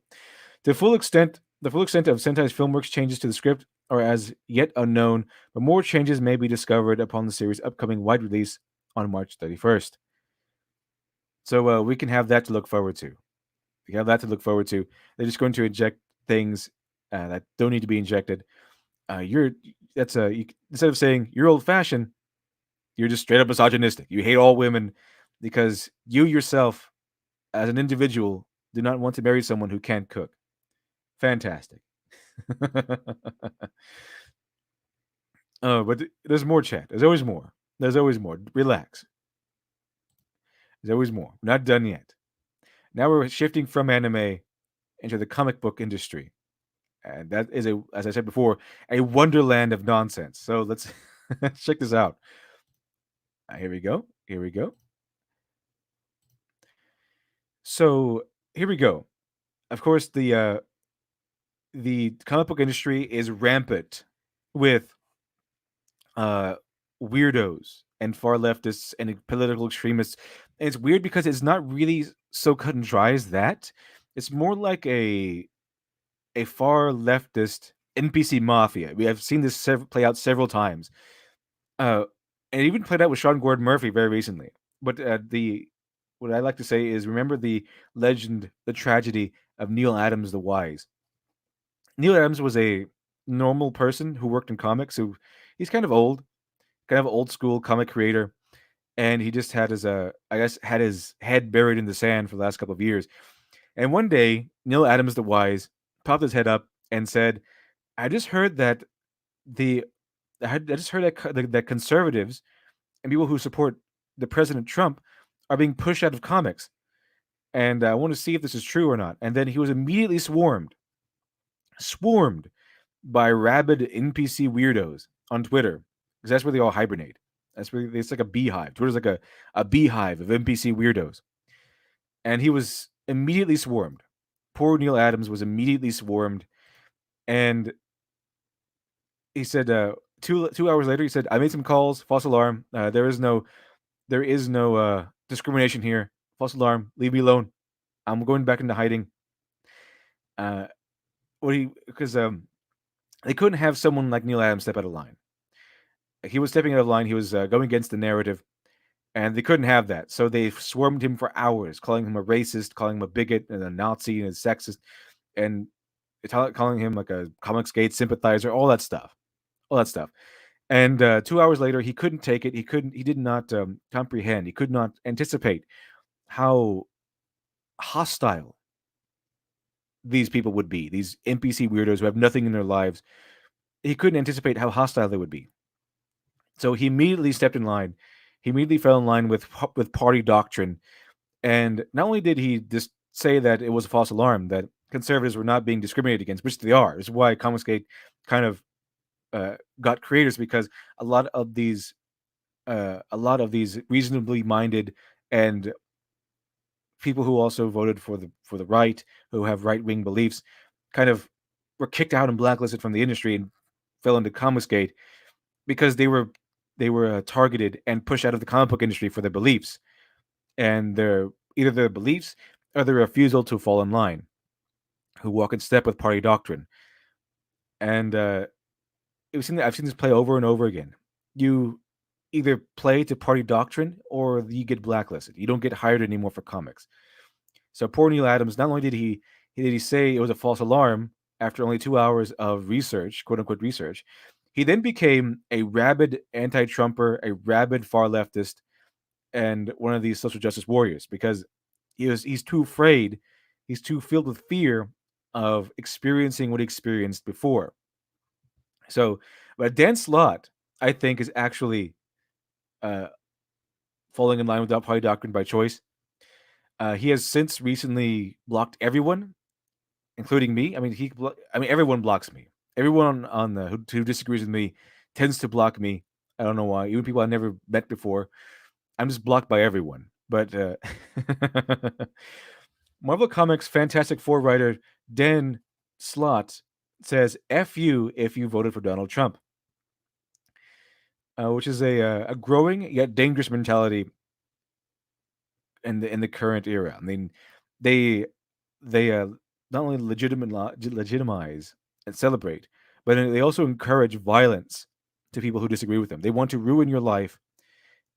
The full extent of Sentai's Filmworks changes to the script are as yet unknown, but more changes may be discovered upon the series' upcoming wide release on March 31st. So we can have that to look forward to. We have that to look forward to. They're just going to inject things that don't need to be injected. Instead of saying you're old fashioned, you're just straight up misogynistic. You hate all women because you yourself, as an individual, do not want to marry someone who can't cook. Fantastic. But there's more, chat. There's always more. There's always more. Relax. There's always more. We're not done yet. Now we're shifting from anime into the comic book industry. And that is, as I said before, a wonderland of nonsense. So let's let's check this out. Here we go. Here we go. So here we go. Of course, the comic book industry is rampant with uh, weirdos and far leftists and political extremists. And it's weird because it's not really so cut and dry as that. It's more like a far leftist NPC mafia. We have seen this play out several times. Uh, and it even played out with Sean Gordon Murphy very recently. But the what I like to say is remember the legend, the tragedy of Neil Adams the Wise. Neil Adams was a normal person who worked in comics. Who he's kind of old school comic creator, and he just had his I guess had his head buried in the sand for the last couple of years. And one day, Neil Adams the Wise popped his head up and said, "I just heard that the I just heard that that conservatives and people who support the President Trump are being pushed out of comics, and I want to see if this is true or not." And then he was immediately swarmed by rabid NPC weirdos on Twitter because that's where they all hibernate. That's where it's like a beehive. Twitter's like a beehive of NPC weirdos, and he was immediately swarmed. Poor Neil Adams was immediately swarmed, and he said 2 hours later, he said, "I made some calls. False alarm. There is no discrimination here. False alarm. Leave me alone. I'm going back into hiding." Uh, what he because they couldn't have someone like Neil Adams step out of line. He was stepping out of line. He was going against the narrative, and they couldn't have that. So they swarmed him for hours, calling him a racist, calling him a bigot and a Nazi and a sexist, and calling him like a Comicsgate sympathizer, all that stuff. And 2 hours later, he couldn't take it. He did not comprehend. He could not anticipate how hostile these people would be. These NPC weirdos who have nothing in their lives. He couldn't anticipate how hostile they would be. So he immediately stepped in line. He immediately fell in line with party doctrine. And not only did he just say that it was a false alarm, that conservatives were not being discriminated against, which they are. This is why Comicsgate kind of got creators, because a lot of these reasonably minded and people who also voted for the right, who have right wing beliefs, kind of were kicked out and blacklisted from the industry and fell into Comicsgate because they were targeted and pushed out of the comic book industry for their beliefs, and either their beliefs or their refusal to fall in line, who walk in step with party doctrine. And I've seen this play over and over again. You either play to party doctrine or you get blacklisted. You don't get hired anymore for comics. So poor Neil Adams, not only did he say it was a false alarm after only 2 hours of research, quote unquote research, he then became a rabid anti-Trumper, a rabid far leftist, and one of these social justice warriors because he's too afraid, he's too filled with fear of experiencing what he experienced before. So, but Dan Slott, I think, is actually uh, falling in line with party doctrine by choice. He has since recently blocked everyone, including me. I mean, everyone blocks me. Everyone on the who disagrees with me tends to block me. I don't know why. Even people I never met before, I'm just blocked by everyone. But Marvel Comics Fantastic Four writer Dan Slott says "F you" if you voted for Donald Trump, which is a growing yet dangerous mentality in the current era. I mean, they not only legitimize and celebrate, but they also encourage violence to people who disagree with them. They want to ruin your life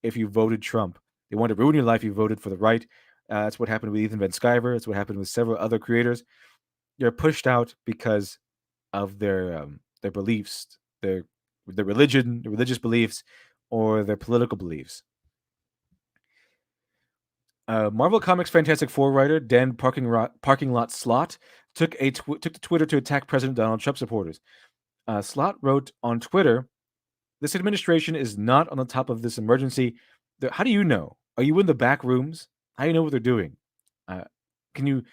if you voted Trump. They want to ruin your life if you voted for the right. That's what happened with Ethan Van Sciver. That's what happened with several other creators. They're pushed out because of their beliefs, their religion, their religious beliefs, or their political beliefs. Marvel Comics Fantastic Four writer Dan Parking Lot Slott took to Twitter to attack President Donald Trump supporters. Slott wrote on Twitter, "This administration is not on the top of this emergency. How do you know? Are you in the back rooms? How do you know what they're doing? Uh, can you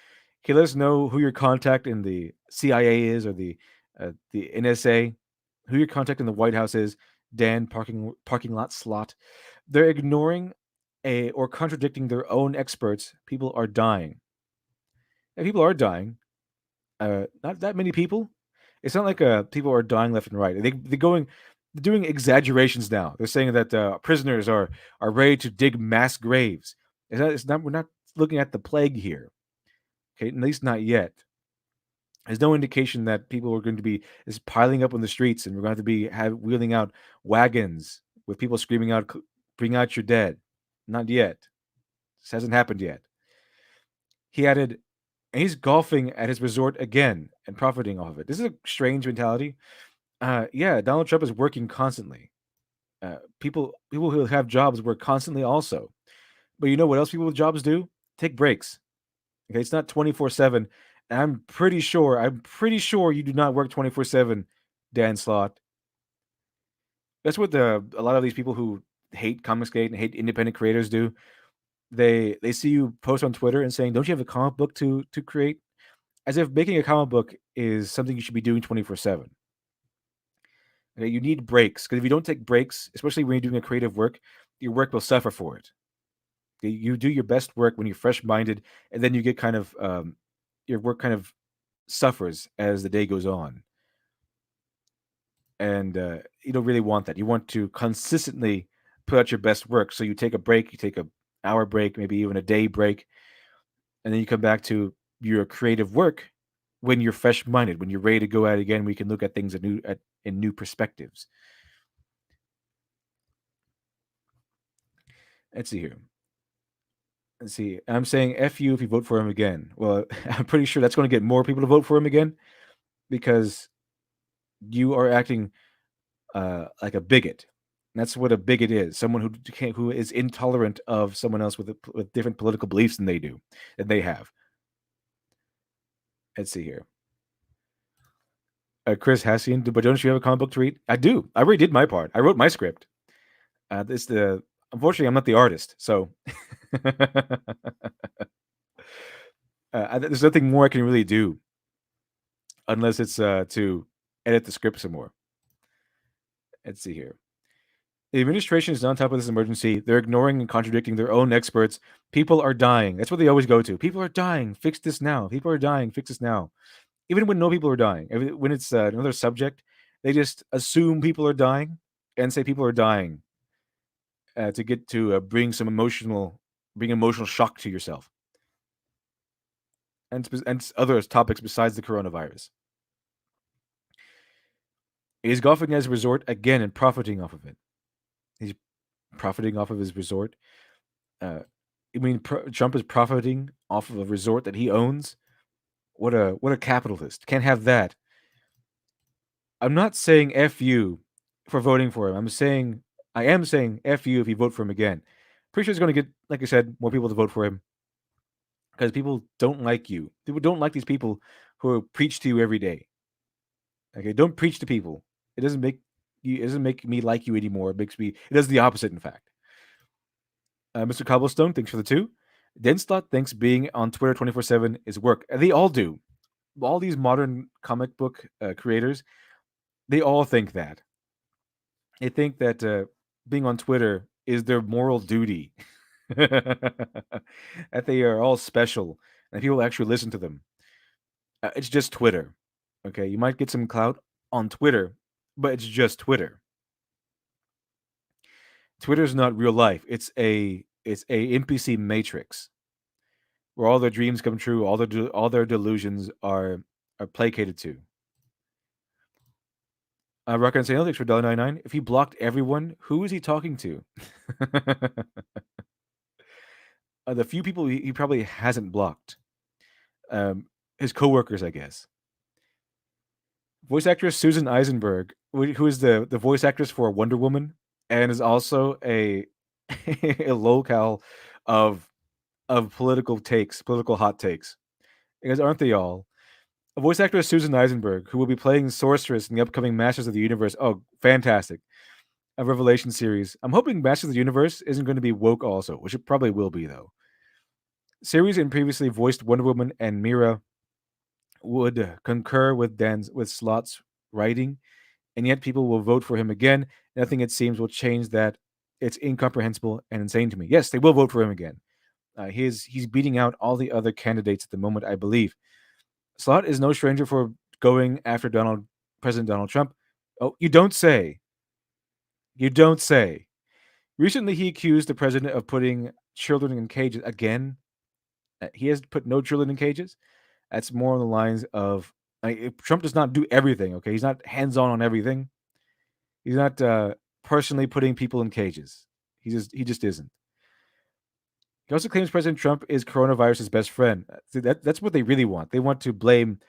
Can you let us know who your contact in the CIA is, or the NSA, who your contact in the White House is? Dan parking lot slot. They're ignoring a or contradicting their own experts. People are dying. And people are dying. Not that many people. It's not like people are dying left and right. They're doing exaggerations now. They're saying that prisoners are ready to dig mass graves. It's not. We're not looking at the plague here. Okay, at least not yet. There's no indication that people are going to be is piling up on the streets, and we're going to be wheeling out wagons with people screaming out, "Bring out your dead." Not yet. This hasn't happened yet. He added, and he's golfing at his resort again and profiting off of it. This is a strange mentality. Yeah, Donald Trump is working constantly. People who have jobs work constantly also. But you know what else people with jobs do? Take breaks. Okay, it's not 24/7. And I'm pretty sure you do not work 24/7, Dan Slott. That's what a lot of these people who hate Comicsgate and hate independent creators do. They see you post on Twitter and saying, "Don't you have a comic book to create?" As if making a comic book is something you should be doing 24/7. Okay, you need breaks, because if you don't take breaks, especially when you're doing a creative work, your work will suffer for it. Okay, you do your best work when you're fresh minded, and then you get kind of your work kind of suffers as the day goes on, and you don't really want that. You want to consistently put out your best work. So you take a break, you take a hour break, maybe even a day break, and then you come back to your creative work when you're fresh minded, when you're ready to go at it again. We can look at things in new perspectives. Let's see here. Let's see. I'm saying F you if you vote for him again. Well, I'm pretty sure that's going to get more people to vote for him again, because you are acting like a bigot. That's what a bigot is. Someone who is intolerant of someone else with different political beliefs than they have. Let's see here. Chris Hassian, but don't you have a comic book to read? I do. I already did my part. I wrote my script. This the Unfortunately, I'm not the artist, so there's nothing more I can really do unless it's to edit the script some more. Let's see here. The administration is on top of this emergency. They're ignoring and contradicting their own experts. People are dying. That's what they always go to. People are dying. Fix this now. People are dying. Fix this now. Even when no people are dying, when it's another subject, they just assume people are dying and say people are dying to get to bring emotional shock to yourself and other topics besides the coronavirus. He's golfing at his resort again and profiting off of it. He's profiting off of his resort. I mean, Trump is profiting off of a resort that he owns. What a capitalist! Can't have that. I'm not saying F you for voting for him. I am saying F you if you vote for him again. Pretty sure he's going to get, like I said, more people to vote for him, because people don't like you. People don't like these people who preach to you every day. Okay, don't preach to people. It doesn't make you. It doesn't make me like you anymore. It makes me. It does the opposite, in fact. Mr. Cobblestone, thanks for the 2. Denslot thinks being on Twitter 24/7 is work. And they all do. All these modern comic book creators, they all think that. They think that being on Twitter is their moral duty. That they are all special and people actually listen to them. It's just Twitter. Okay, you might get some clout on Twitter, but it's just Twitter. Twitter's not real life. It's a NPC matrix where all their dreams come true, all their delusions are placated to. Rock and Say thanks for $99. If he blocked everyone, who is he talking to? The few people he probably hasn't blocked, his coworkers, I guess. Voice actress Susan Eisenberg, who is the voice actress for Wonder Woman, and is also a locale of political hot takes. Because aren't they all? A voice actress Susan Eisenberg, who will be playing Sorceress in the upcoming Masters of the Universe. Oh, fantastic! A Revelation series. I'm hoping Masters of the Universe isn't going to be woke also, which it probably will be though. Series and previously voiced Wonder Woman and Mira would concur with Slott's writing, and yet people will vote for him again. Nothing, it seems, will change that. It's incomprehensible and insane to me. Yes, they will vote for him again. He's beating out all the other candidates at the moment, I believe. Slott is no stranger for going after President Donald Trump. Oh, you don't say. You don't say. Recently, he accused the president of putting children in cages again. He has put no children in cages. That's more on the lines of Trump does not do everything. Okay, he's not hands on everything. He's not personally putting people in cages. He just isn't. He also claims President Trump is coronavirus's best friend. That's what they really want. They want to blame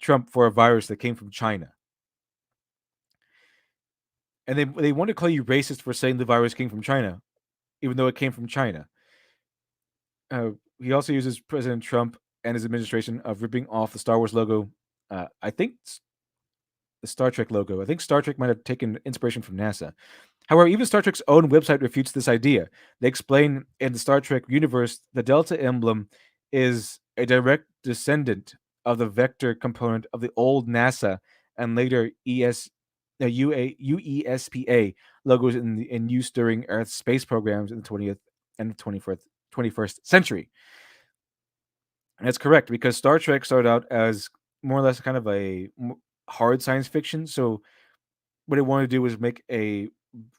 Trump for a virus that came from China. And they want to call you racist for saying the virus came from China, even though it came from China. Uh, he also uses President Trump and his administration of ripping off the Star Wars logo. I think the Star Trek logo. I think Star Trek might have taken inspiration from NASA. However, even Star Trek's own website refutes this idea. They explain in the Star Trek universe, the Delta emblem is a direct descendant of the vector component of the old NASA and later UESPA logos in use during Earth's space programs in the 20th and 21st century. And that's correct because Star Trek started out as more or less kind of a hard science fiction. So what it wanted to do was make a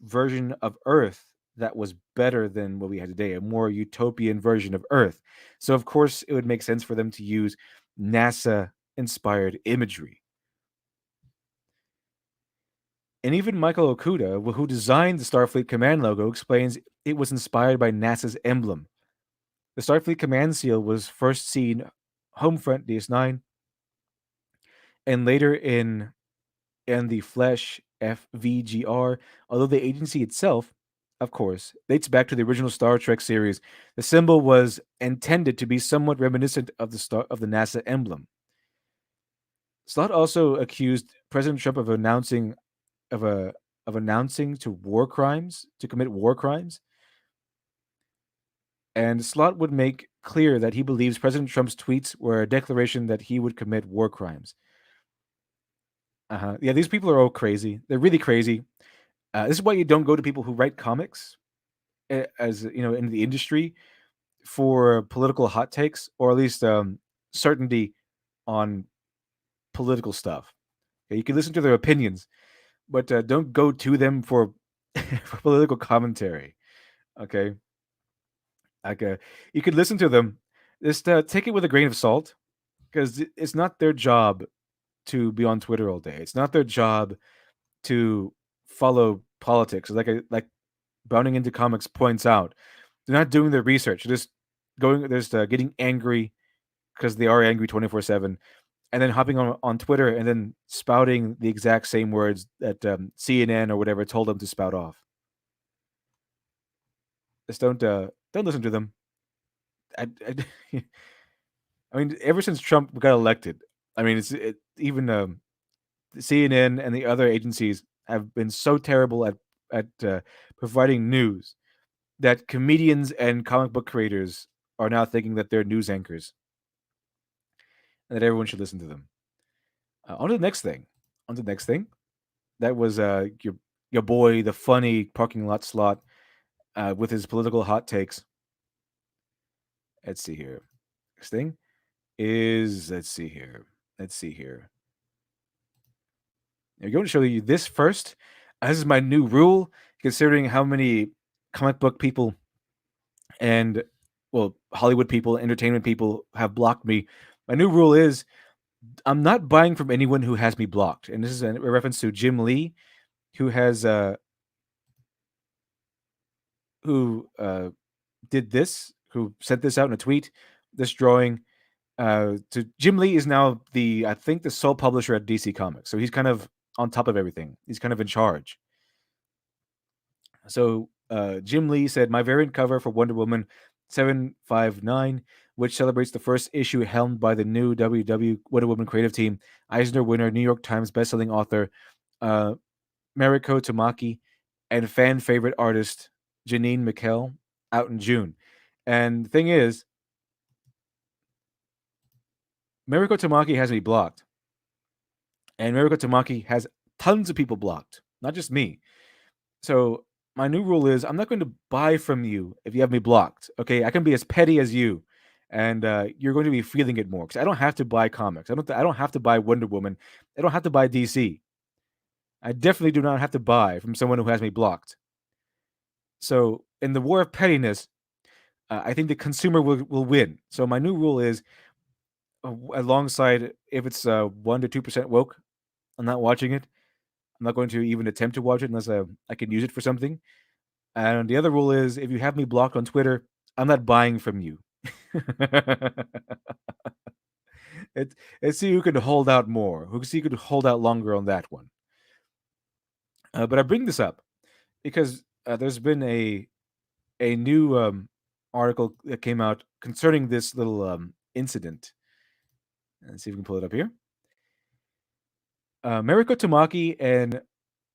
version of Earth that was better than what we had today, a more utopian version of Earth. So of course it would make sense for them to use NASA inspired imagery. And even Michael Okuda, who designed the Starfleet Command logo, explains it was inspired by NASA's emblem. The Starfleet Command seal was first seen Homefront DS9 and later in the Flesh FVGR, although the agency itself, of course, dates back to the original Star Trek series. The symbol was intended to be somewhat reminiscent of the NASA emblem. Slott also accused President Trump of announcing of a of announcing to commit war crimes. And Slott would make clear that he believes President Trump's tweets were a declaration that he would commit war crimes. Yeah, these people are all crazy. They're really crazy. This is why you don't go to people who write comics, as you know, in the industry for political hot takes or at least certainty on political stuff. Okay, you can listen to their opinions, but don't go to them for, for political commentary. Okay, like you could listen to them, just take it with a grain of salt, because it's not their job to be on Twitter all day. It's not their job to follow politics. Like Bounding into Comics points out, they're not doing their research. They're just getting angry because they are angry 24/7, and then hopping on Twitter and then spouting the exact same words that CNN or whatever told them to spout off. Just don't listen to them. I, I mean, ever since Trump got elected, I mean, even CNN and the other agencies have been so terrible at providing news that comedians and comic book creators are now thinking that they're news anchors and that everyone should listen to them. On to the next thing. On to the next thing. That was your boy, the funny parking lot slot, with his political hot takes. Let's see here. Next thing is let's see here. Let's see here. I'm going to show you this first. This is my new rule, considering how many comic book people and Hollywood people, entertainment people have blocked me. My new rule is I'm not buying from anyone who has me blocked, and this is a reference to Jim Lee, who has who did this, who sent this out in a tweet. This drawing to Jim Lee is now I think the sole publisher at DC Comics, so he's kind of on top of everything. He's kind of in charge. So Jim Lee said, "My variant cover for Wonder Woman 759, which celebrates the first issue helmed by the new WW Wonder Woman creative team, Eisner winner, New York Times bestselling author Mariko Tamaki, and fan favorite artist Janine McKell, out in June." And the thing is, Mariko Tamaki has me blocked, and Mariko Tamaki has tons of people blocked, not just me. So my new rule is I'm not going to buy from you if you have me blocked. Okay, I can be as petty as you, and you're going to be feeling it more because I don't have to buy comics. I don't have to buy Wonder Woman. I don't have to buy DC. I definitely do not have to buy from someone who has me blocked. So in the war of pettiness, I think the consumer will win. So my new rule is, alongside if it's 1 to 2% woke, I'm not watching it. I'm not going to even attempt to watch it unless I can use it for something. And the other rule is if you have me blocked on Twitter, I'm not buying from you. it, let's see who can hold out more. Who see who could hold out longer on that one. But I bring this up because there's been a new article that came out concerning this little incident. Let's see if we can pull it up here. Mariko Tamaki and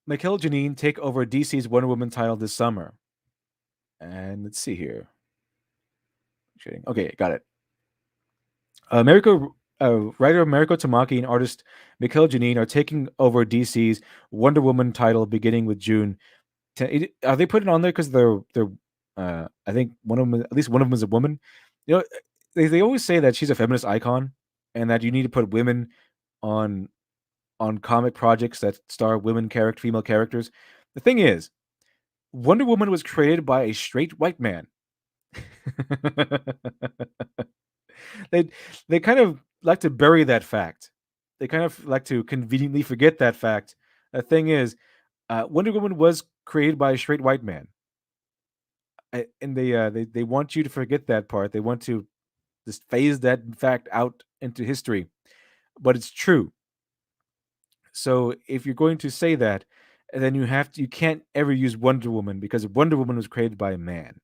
Michael Janine take over DC's Wonder Woman title this summer. And let's see here. Okay, got it. Writer Mariko Tamaki and artist Mikhail Janine are taking over DC's Wonder Woman title beginning with June. Are they putting it on there because they're I think one of them, at least one of them, is a woman. You know, they always say that she's a feminist icon and that you need to put women on comic projects that star female characters. The thing is, Wonder Woman was created by a straight white man. they they kind of like to bury that fact. They kind of like to conveniently forget that fact. The thing is, Wonder Woman was created by a straight white man, and they want you to forget that part. They want to just phase that fact out into history, but it's true. So if you're going to say that, then you can't ever use Wonder Woman because Wonder Woman was created by a man.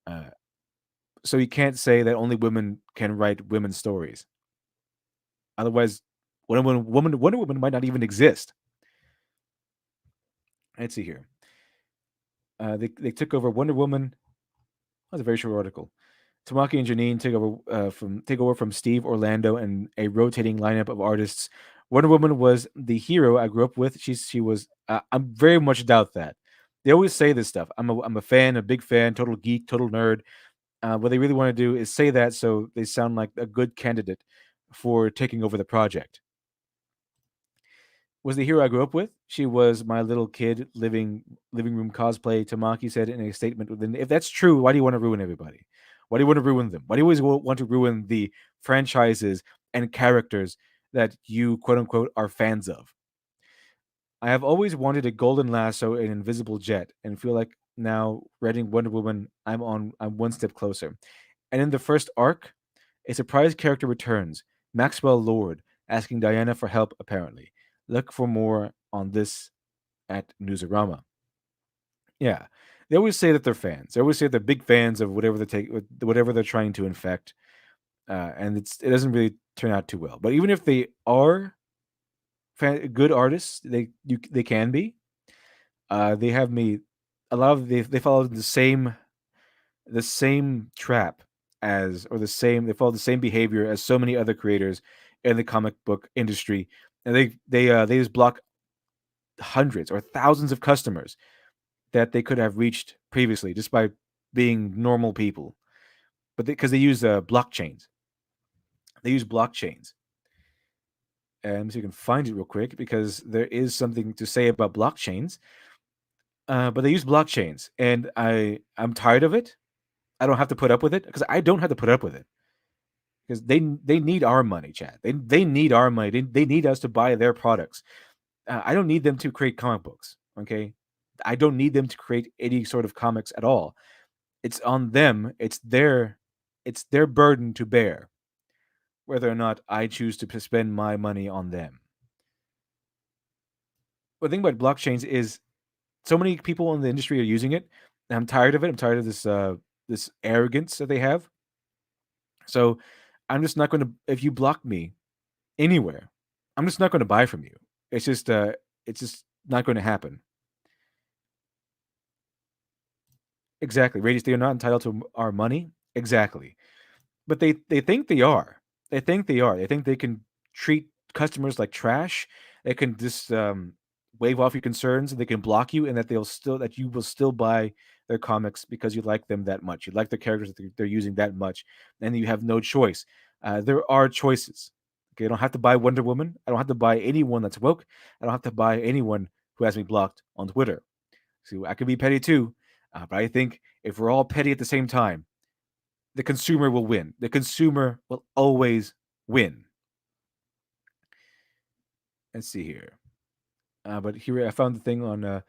Uh, so you can't say that only women can write women's stories. Otherwise, Wonder Woman might not even exist. Let's see here. They took over Wonder Woman. That's a very short article. Tamaki and Janine take over from Steve Orlando and a rotating lineup of artists. Wonder Woman was the hero I grew up with. She was. I'm very much doubt that. They always say this stuff. I'm a fan, a big fan, total geek, total nerd. What they really want to do is say that so they sound like a good candidate for taking over the project. Was the hero I grew up with. She was my little kid living room cosplay. Tamaki said in a statement. If that's true, why do you want to ruin everybody? Why do you want to ruin them? Why do you always want to ruin the franchises and characters that you quote unquote are fans of? I have always wanted a golden lasso and invisible jet, and feel like now reading Wonder Woman, I'm one step closer. And in the first arc, a surprise character returns, Maxwell Lord, asking Diana for help, apparently. Look for more on this at Newsarama. Yeah. They always say that they're fans. They always say they're big fans of whatever they're trying to infect, and it doesn't really turn out too well. But even if they are good artists, they can be. They have me a lot of they follow the same trap as or the same they follow the same behavior as so many other creators in the comic book industry, and they just block hundreds or thousands of customers that they could have reached previously just by being normal people. But because they use blockchains, they use blockchains. So you can find it real quick because there is something to say about blockchains. But they use blockchains, and I'm tired of it. I don't have to put up with it because I don't have to put up with it because they need our money, Chad. They need our money. They need us to buy their products. I don't need them to create comic books. Okay, I don't need them to create any sort of comics at all. It's on them. It's their burden to bear, whether or not I choose to spend my money on them. But the thing about blockchains is so many people in the industry are using it. And I'm tired of it. I'm tired of this arrogance that they have. So I'm just not going to. If you block me anywhere, I'm just not going to buy from you. It's just not going to happen. Exactly, Radius. They are not entitled to our money. Exactly, but they think they are. They think they are. They think they can treat customers like trash. They can just wave off your concerns, and they can block you, and that you will still buy their comics because you like them that much. You like the characters that they're using that much, and you have no choice. There are choices. Okay, I don't have to buy Wonder Woman. I don't have to buy anyone that's woke. I don't have to buy anyone who has me blocked on Twitter. So I can be petty too, but I think if we're all petty at the same time, the consumer will win. The consumer will always win. Let's see here. But here I found the thing on. I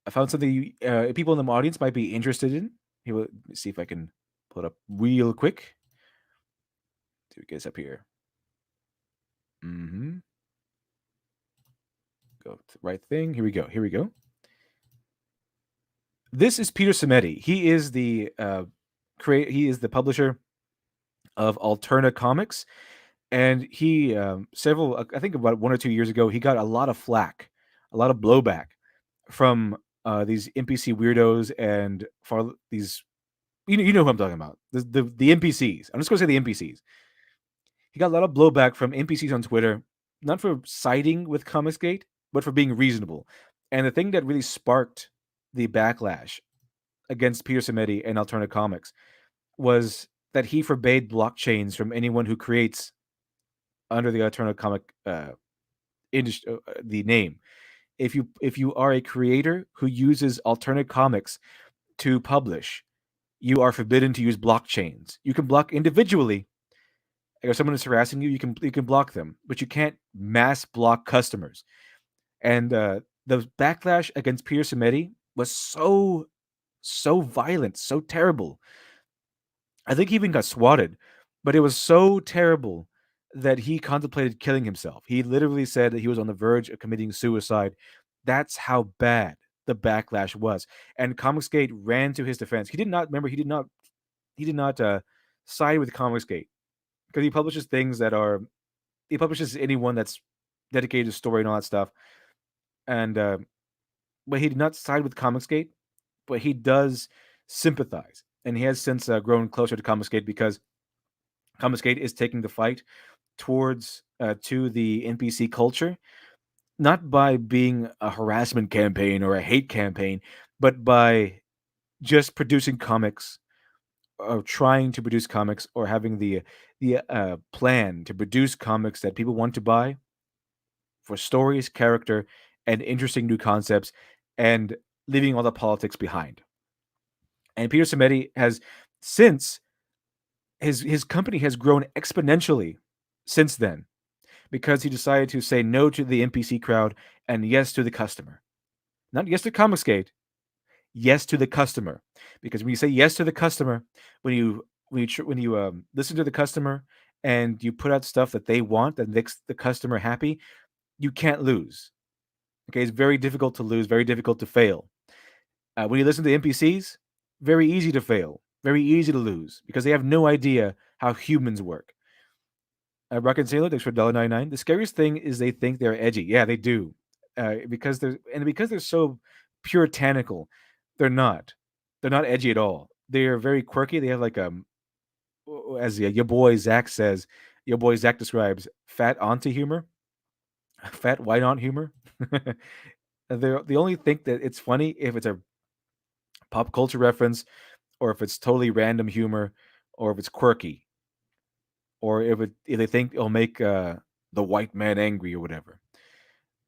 found something people in the audience might be interested in. Here, let me see if I can pull it up real quick. Do it gets up here. Mm-hmm. Go to the right thing. Here we go. Here we go. This is Peter Simeti. He is the He is the publisher of Alterna Comics, and he several I think about 1 or 2 years ago he got a lot of flack, a lot of blowback from these NPC weirdos and for these you know who I'm talking about, the NPCs. I'm just gonna say the NPCs. He got a lot of blowback from NPCs on Twitter, not for siding with Comicsgate, but for being reasonable. And the thing that really sparked the backlash against Peter Simeti and Alterna Comics was that he forbade blockchains from anyone who creates under the Alterna Comic industry, the name. If you are a creator who uses Alterna Comics to publish, you are forbidden to use blockchains. You can block individually. If someone is harassing you, you can block them, but you can't mass block customers. And the backlash against Peter Simeti was so violent, so terrible. I think he even got swatted, but it was so terrible that he contemplated killing himself. He literally said that he was on the verge of committing suicide. That's how bad the backlash was. And Comicsgate ran to his defense. He did not remember. He did not side with Comicsgate because he publishes things that are he publishes anyone that's dedicated to story and all that stuff. And but he did not side with Comicsgate, but he does sympathize, and he has since grown closer to Comicsgate because Comicsgate is taking the fight towards to the NPC culture, not by being a harassment campaign or a hate campaign, but by just producing comics or trying to produce comics or having the plan to produce comics that people want to buy for stories, character, and interesting new concepts, and leaving all the politics behind. And Peter Simeti has since his company has grown exponentially since then because he decided to say no to the NPC crowd and yes to the customer. Not yes to Comicsgate, yes to the customer. Because when you say yes to the customer, when you listen to the customer and you put out stuff that they want that makes the customer happy, you can't lose. Okay, it's very difficult to lose, very difficult to fail. When you listen to NPCs, very easy to fail, very easy to lose because they have no idea how humans work. Rocket Sailor, thanks for $1.99. The scariest thing is they think they're edgy. Yeah, they do. Because they're so puritanical, they're not. They're not edgy at all. They're very quirky. They have like as your boy Zach says, your boy Zach describes fat auntie humor, fat white aunt humor. They only think that it's funny if it's a pop culture reference, or if it's totally random humor, or if it's quirky, or if they think it'll make the white man angry or whatever.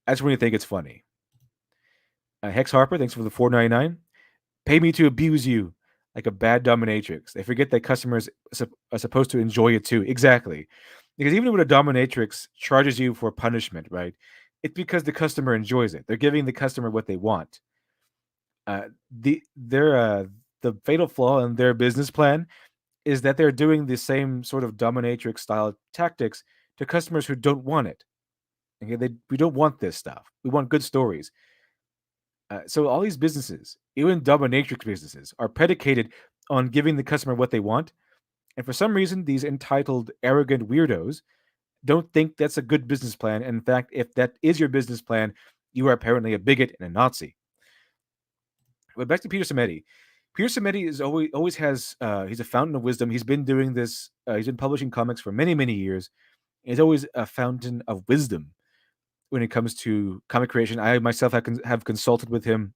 That's when you think it's funny. Hex Harper, thanks for the $4.99. Pay me to abuse you like a bad dominatrix. They forget that customers are supposed to enjoy it too. Exactly. Because even when a dominatrix charges you for punishment, right? It's because the customer enjoys it. They're giving the customer what they want. The fatal flaw in their business plan is that they're doing the same sort of dominatrix style tactics to customers who don't want it. Okay, we don't want this stuff. We want good stories. So all these businesses, even dominatrix businesses, are predicated on giving the customer what they want. And for some reason, these entitled, arrogant weirdos don't think that's a good business plan. And in fact, if that is your business plan, you are apparently a bigot and a Nazi. But back to Peter Simeti. Peter Samedi is always has he's a fountain of wisdom. He's been doing this. He's been publishing comics for many years. He's always a fountain of wisdom when it comes to comic creation. I myself have consulted with him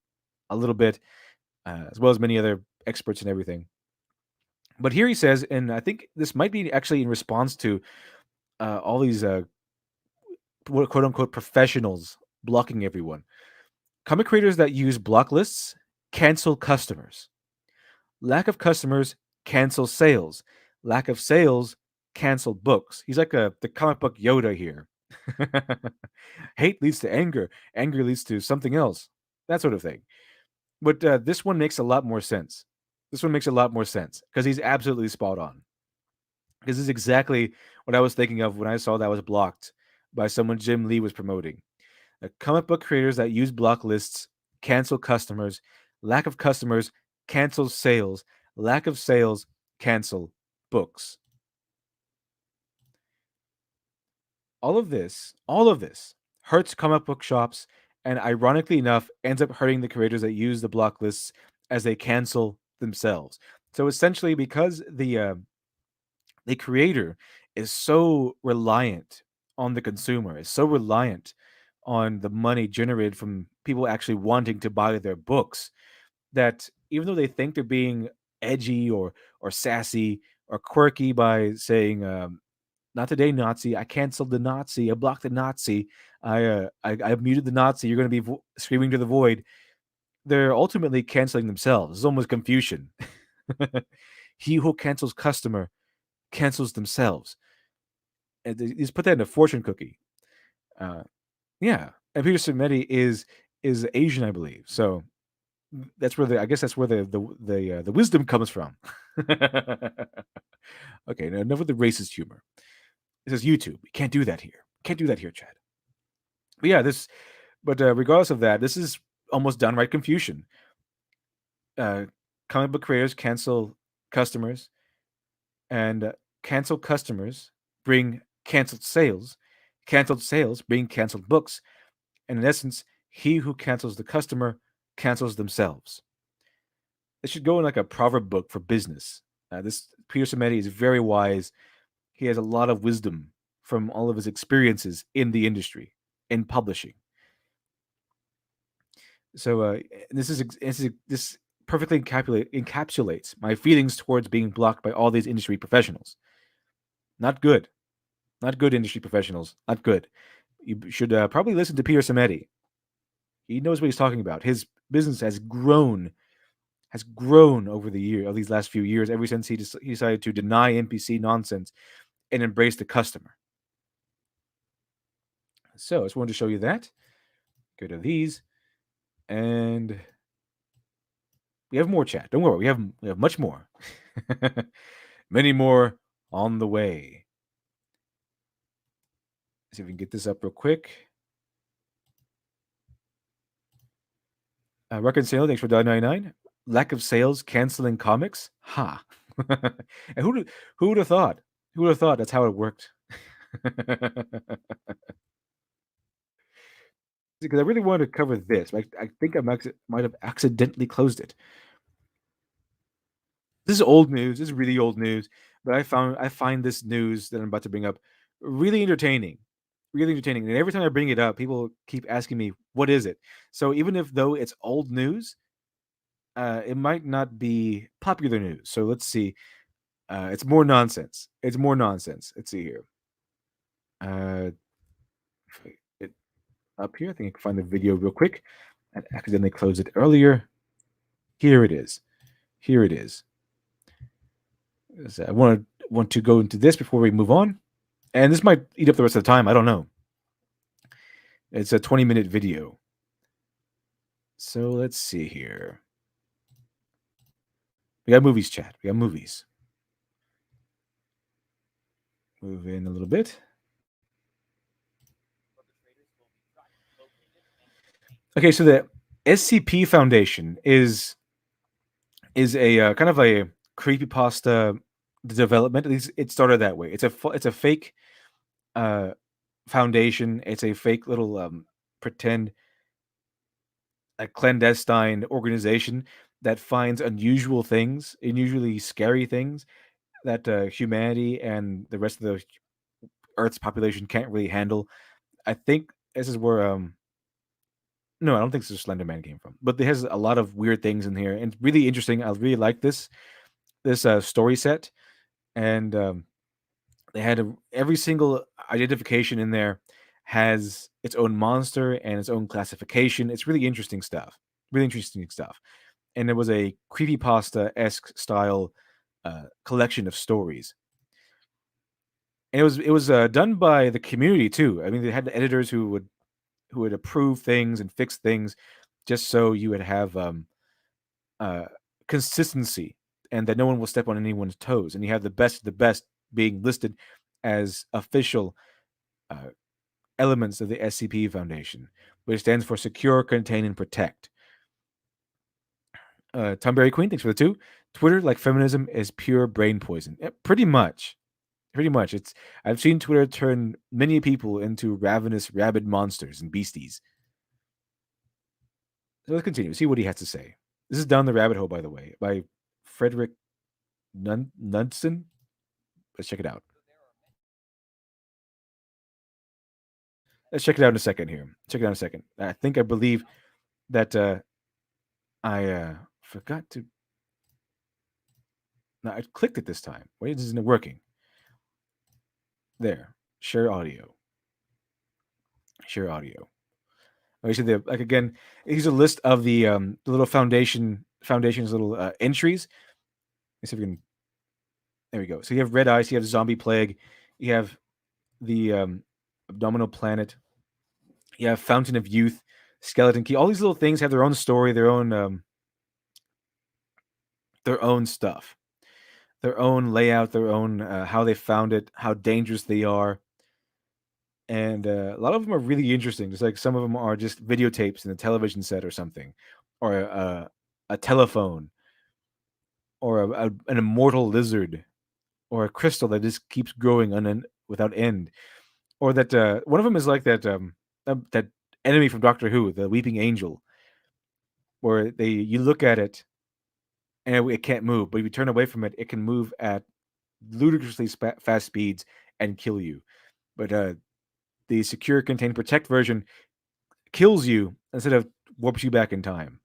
a little bit, as well as many other experts and everything. But here he says, and I think this might be actually in response to all these quote unquote professionals blocking everyone. Comic creators that use block lists cancel customers. Lack of customers cancel sales. Lack of sales cancel books. He's like the comic book Yoda here. Hate leads to anger. Anger leads to something else. That sort of thing. But this one makes a lot more sense. This one makes a lot more sense because he's absolutely spot on. This is exactly what I was thinking of when I saw that was blocked by someone Jim Lee was promoting. Comic book creators that use block lists cancel customers. Lack of customers cancels sales. Lack of sales cancel books. All of this hurts comic book shops, and ironically enough, ends up hurting the creators that use the block lists as they cancel themselves. So essentially, because the creator is so reliant on the consumer, is so reliant on the money generated from people actually wanting to buy their books, that even though they think they're being edgy or sassy or quirky by saying not today, Nazi. I canceled the Nazi. I blocked the Nazi. I muted the Nazi. You're going to be screaming to the void. They're ultimately canceling themselves. It's almost Confucian. He who cancels customer cancels themselves. And he's put that in a fortune cookie. Uh, yeah, and Peter Samedi is Asian, I believe. So that's where I guess that's where the wisdom comes from. Okay, now enough with the racist humor. It says YouTube. You can't do that here. Can't do that here, Chad. But yeah, this. But regardless of that, this is almost downright confusion. Uh, Comic book creators cancel customers, and cancel customers bring canceled sales. Canceled sales bring canceled books, and in essence, he who cancels the customer cancels themselves. It should go in like a proverb book for business. This Peter Samedi is very wise. He has a lot of wisdom from all of his experiences in the industry, in publishing. So this perfectly encapsulates my feelings towards being blocked by all these industry professionals. Not good. Not good industry professionals. Not good. You should probably listen to Peter Samedi. He knows what he's talking about. His business has grown over the year of these last few years, ever since he decided to deny NPC nonsense and embrace the customer. So I just wanted to show you that. Go to these, and we have more chat. Don't worry, we have much more. Many more on the way. Let's see if we can get this up real quick. Reconcile, thanks for $1.99. Lack of sales canceling comics? Ha. And who would have thought? Who would have thought that's how it worked? Because I really wanted to cover this. I think I might have accidentally closed it. This is old news. This is really old news. But I find this news that I'm about to bring up really entertaining. Really entertaining. And every time I bring it up, people keep asking me, what is it? So even if though it's old news, it might not be popular news. So let's see. It's more nonsense. It's more nonsense. Let's see here. Uh, it up here. I think I can find the video real quick. I accidentally closed it earlier. Here it is. Here it is. So I want to go into this before we move on, and this might eat up the rest of the time. I don't know. It's a 20-minute video. So let's see here. We got movies, chat. We got movies. Move in a little bit. Okay, so the SCP Foundation is a kind of a creepypasta development. At least it started that way. It's a fake uh, foundation. It's a fake little pretend a clandestine organization that finds unusual things, unusually scary things that humanity and the rest of the Earth's population can't really handle. I think this is where no, I don't think this is where Slender Man came from, but it has a lot of weird things in here, and it's really interesting. I really like this story set, and they had every single identification in there has its own monster and its own classification. It's really interesting stuff. Really interesting stuff. And it was a creepypasta esque style collection of stories. And it was done by the community too. I mean, they had editors who would approve things and fix things, just so you would have uh, consistency and that no one will step on anyone's toes. And you have the best of the best being listed as official uh, elements of the SCP Foundation, which stands for Secure, Contain, and Protect. Tomberry Queen, thanks for the two. Twitter, like feminism, is pure brain poison. Pretty much. Pretty much. I've seen Twitter turn many people into ravenous, rabid monsters and beasties. So let's continue. See what he has to say. This is Down the Rabbit Hole, by the way, by Frederick Knudsen. Let's check it out. Let's check it out in a second here. Check it out in a second. I believe that I forgot to. No, I clicked it this time. Why isn't it working? There. Share audio. Share audio. Actually, like again, here's a list of the little foundation's little entries. Let's see if we can. There we go. So you have Red Ice, you have Zombie Plague, you have the Abdominal Planet, you have Fountain of Youth, Skeleton Key. All these little things have their own story, their own stuff, their own layout, their own how they found it, how dangerous they are, and a lot of them are really interesting. Just like some of them are just videotapes in a television set or something, or a telephone, or an immortal lizard, or a crystal that just keeps growing without end, or that one of them is like that enemy from Doctor Who, the Weeping Angel, where they you look at it and it can't move, but if you turn away from it, it can move at ludicrously fast speeds and kill you. But the Secure, Contain, Protect version kills you instead of warps you back in time.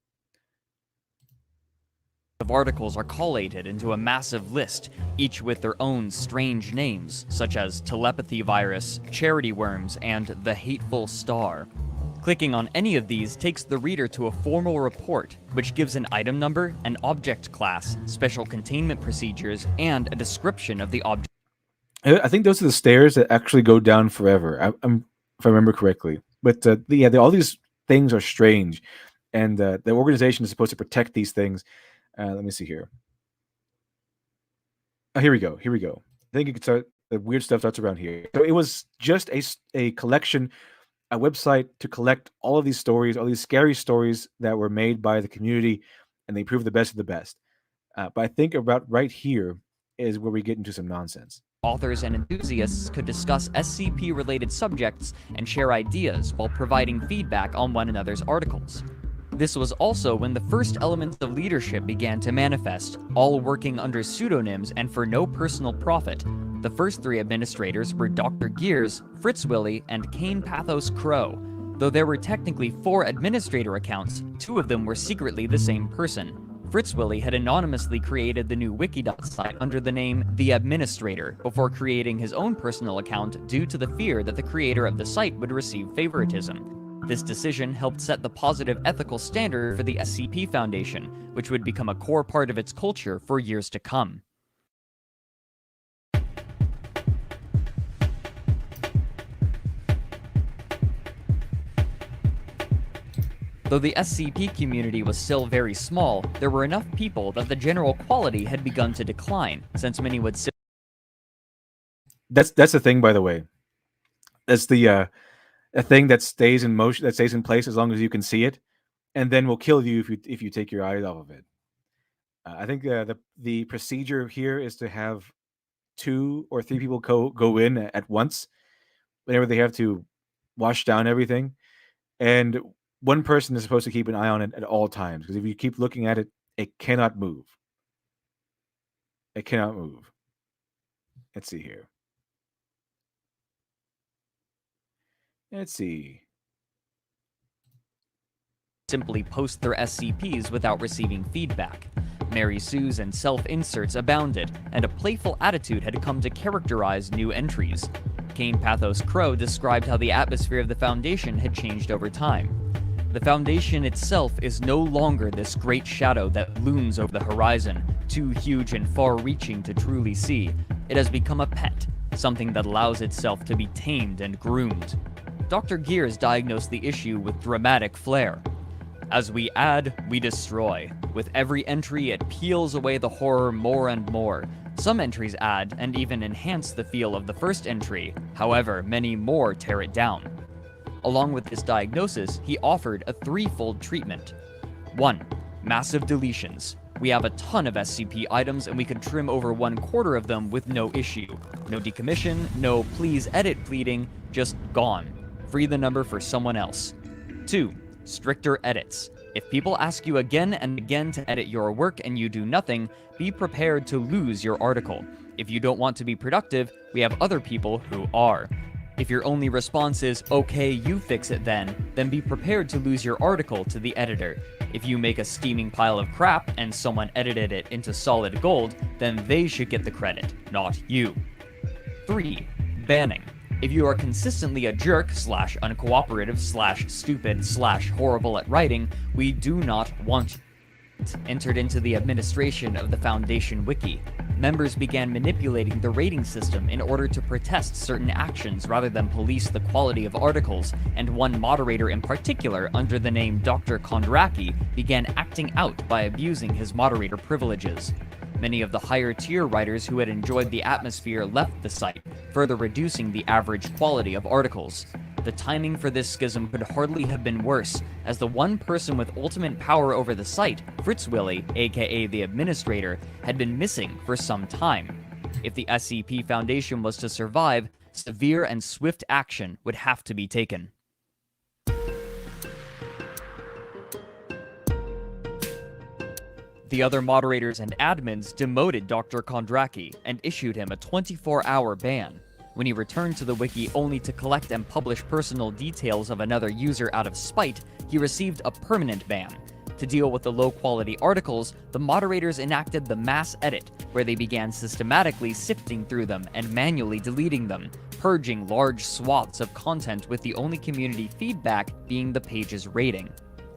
Of articles are collated into a massive list, each with their own strange names, such as telepathy virus, charity worms, and the hateful star. Clicking on any of these takes the reader to a formal report, which gives an item number, an object class, special containment procedures, and a description of the object. I think those are the stairs that actually go down forever. If I remember correctly. But all these things are strange, and the organization is supposed to protect these things. Let me see here. Oh, here we go. Here we go. I think you can start. The weird stuff starts around here. So it was just a collection, a website to collect all of these stories, all these scary stories that were made by the community, and they prove the best of the best. But I think about right here is where we get into some nonsense. Authors and enthusiasts could discuss SCP-related subjects and share ideas while providing feedback on one another's articles. This was also when the first elements of leadership began to manifest, all working under pseudonyms and for no personal profit. The first three administrators were Dr. Gears, Fritz Willie, and Kane Pathos Crow. Though there were technically 4 administrator accounts, 2 of them were secretly the same person. Fritz Willie had anonymously created the new Wikidot site under the name The Administrator before creating his own personal account due to the fear that the creator of the site would receive favoritism. This decision helped set the positive ethical standard for the SCP Foundation, which would become a core part of its culture for years to come. Though the SCP community was still very small, there were enough people that the general quality had begun to decline, since many would That's the thing, by the way. That's the a thing that stays in motion, that stays in place as long as you can see it, and then will kill you if you take your eyes off of it. I think the procedure here is to have 2 or 3 people go in at once whenever they have to wash down everything, and one person is supposed to keep an eye on it at all times, because if you keep looking at it, It cannot move. It cannot move. Let's see here. Let's see. Simply post their SCPs without receiving feedback. Mary Sue's and self-inserts abounded, and a playful attitude had come to characterize new entries. Kane Pathos Crow described how the atmosphere of the Foundation had changed over time. The Foundation itself is no longer this great shadow that looms over the horizon, too huge and far-reaching to truly see. It has become a pet, something that allows itself to be tamed and groomed. Dr. Gears diagnosed the issue with dramatic flair. As we add, we destroy. With every entry, it peels away the horror more and more. Some entries add and even enhance the feel of the first entry. However, many more tear it down. Along with this diagnosis, he offered a threefold treatment. 1. Massive deletions. We have a ton of SCP items and we could trim over 1/4 of them with no issue. No decommission, no please edit pleading, just gone. Free the number for someone else. 2. Stricter edits. If people ask you again and again to edit your work and you do nothing, be prepared to lose your article. If you don't want to be productive, we have other people who are. If your only response is, okay, you fix it then be prepared to lose your article to the editor. If you make a steaming pile of crap and someone edited it into solid gold, then they should get the credit, not you. 3. Banning. If you are consistently a jerk / uncooperative / stupid / horrible at writing, we do not want you. Entered into the administration of the Foundation Wiki. Members began manipulating the rating system in order to protest certain actions rather than police the quality of articles, and one moderator in particular, under the name Dr. Kondraki, began acting out by abusing his moderator privileges. Many of the higher tier writers who had enjoyed the atmosphere left the site, further reducing the average quality of articles. The timing for this schism could hardly have been worse, as the one person with ultimate power over the site, Fritz Willy, aka the administrator, had been missing for some time. If the SCP Foundation was to survive, severe and swift action would have to be taken. The other moderators and admins demoted Dr. Kondraki and issued him a 24-hour ban. When he returned to the wiki only to collect and publish personal details of another user out of spite, he received a permanent ban. To deal with the low-quality articles, the moderators enacted the mass edit, where they began systematically sifting through them and manually deleting them, purging large swaths of content with the only community feedback being the page's rating.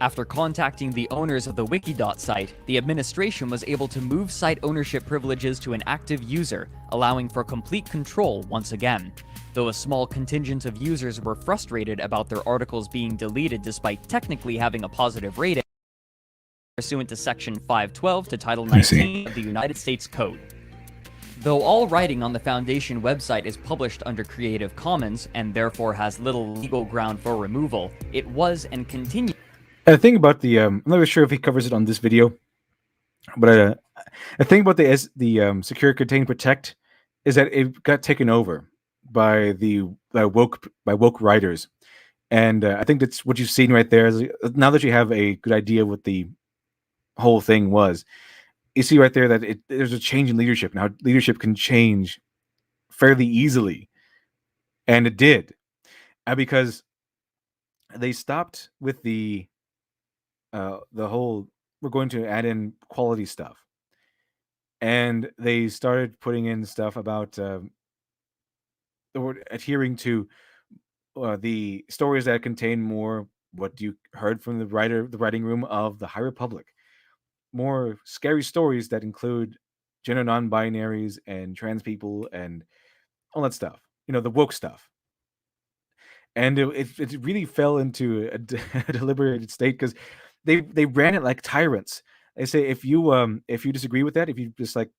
After contacting the owners of the Wikidot site, the administration was able to move site ownership privileges to an active user, allowing for complete control once again. Though a small contingent of users were frustrated about their articles being deleted despite technically having a positive rating, pursuant to Section 512 to Title 19 of the United States Code. Though all writing on the Foundation website is published under Creative Commons and therefore has little legal ground for removal, it was and continues. The thing about the I'm not really sure if he covers it on this video, but the thing about the Secure, Contain, Protect is that it got taken over by woke writers, and I think that's what you've seen right there. Now that you have a good idea what the whole thing was, you see right there that there's a change in leadership. Now leadership can change fairly easily, and it did, because they stopped with the whole we're going to add in quality stuff, and they started putting in stuff about adhering to the stories that contain more what you heard from the writing room of the High Republic, more scary stories that include gender non-binaries and trans people and all that stuff, the woke stuff. And it really fell into a deliberated state because they ran it like tyrants. They say if you disagree with that, if you just like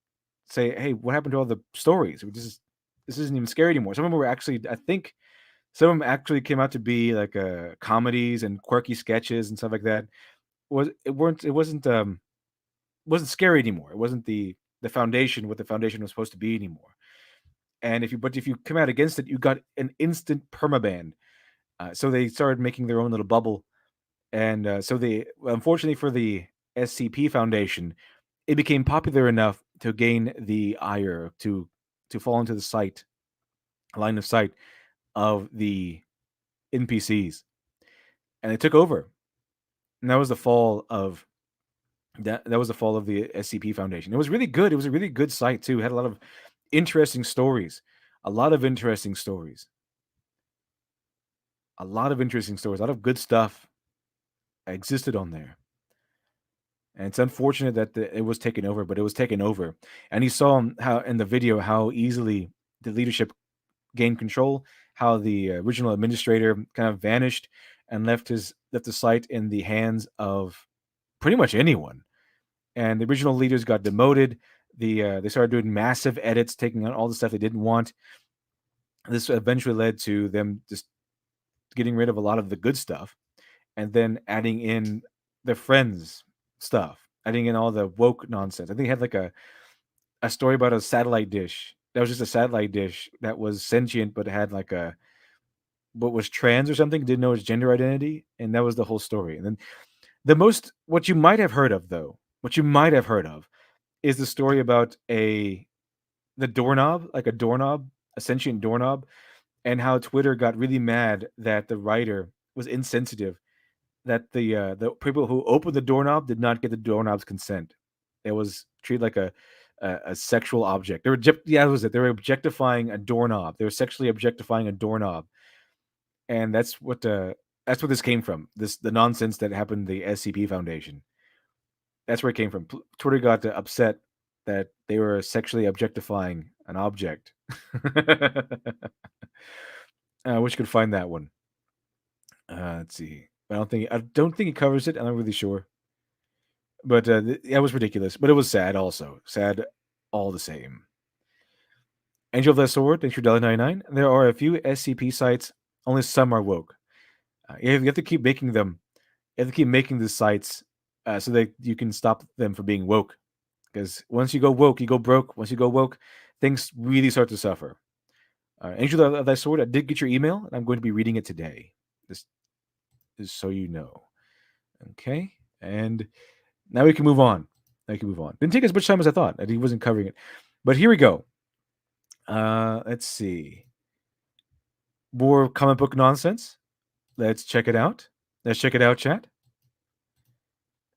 say, hey, what happened to all the stories? This isn't even scary anymore. Some of them were actually, I think, some of them actually came out to be like comedies and quirky sketches and stuff like that. It wasn't scary anymore. It wasn't the Foundation, what the Foundation was supposed to be anymore. And if you come out against it, you got an instant permaban. So they started making their own little bubble. And so unfortunately for the SCP Foundation, it became popular enough to gain the ire to fall into the line of sight of the NPCs, and they took over. And that was the fall of that was the fall of the SCP Foundation. It was really good. It was a really good site too. It had a lot of interesting stories. A lot of interesting stories. A lot of interesting stories. A lot of good stuff existed on there. And it's unfortunate that it was taken over, but it was taken over. And you saw how in the video how easily the leadership gained control, how the original administrator kind of vanished and left the site in the hands of pretty much anyone. And the original leaders got demoted. They started doing massive edits, taking out all the stuff they didn't want. This eventually led to them just getting rid of a lot of the good stuff, and then adding in the friends stuff, adding in all the woke nonsense. I think they had like a story about a satellite dish that was just a satellite dish that was sentient but had like a what was trans or something, didn't know its gender identity, and that was the whole story. And then what you might have heard of though, what you might have heard of is the story about the doorknob, like a doorknob, a sentient doorknob, and how Twitter got really mad that the writer was insensitive, that the people who opened the doorknob did not get the doorknob's consent. It was treated like a sexual object. That was it. They were objectifying a doorknob. They were sexually objectifying a doorknob, and that's what this came from. The nonsense that happened in the SCP Foundation. That's where it came from. Twitter got upset that they were sexually objectifying an object. I wish I could find that one. Let's see. I don't think it covers it. I'm not really sure. But that was ridiculous. But it was sad also. Sad all the same. Angel of the Sword, thanks for $99. There are a few SCP sites. Only some are woke. You have to keep making them. You have to keep making the sites so that you can stop them from being woke. Because once you go woke, you go broke. Once you go woke, things really start to suffer. Angel of Thy Sword, I did get your email, and I'm going to be reading it today. This is so you know. Okay, and now we can move on. Didn't take as much time as I thought. He wasn't covering it, but here we go. Let's see. More comic book nonsense. Let's check it out. Let's check it out, chat.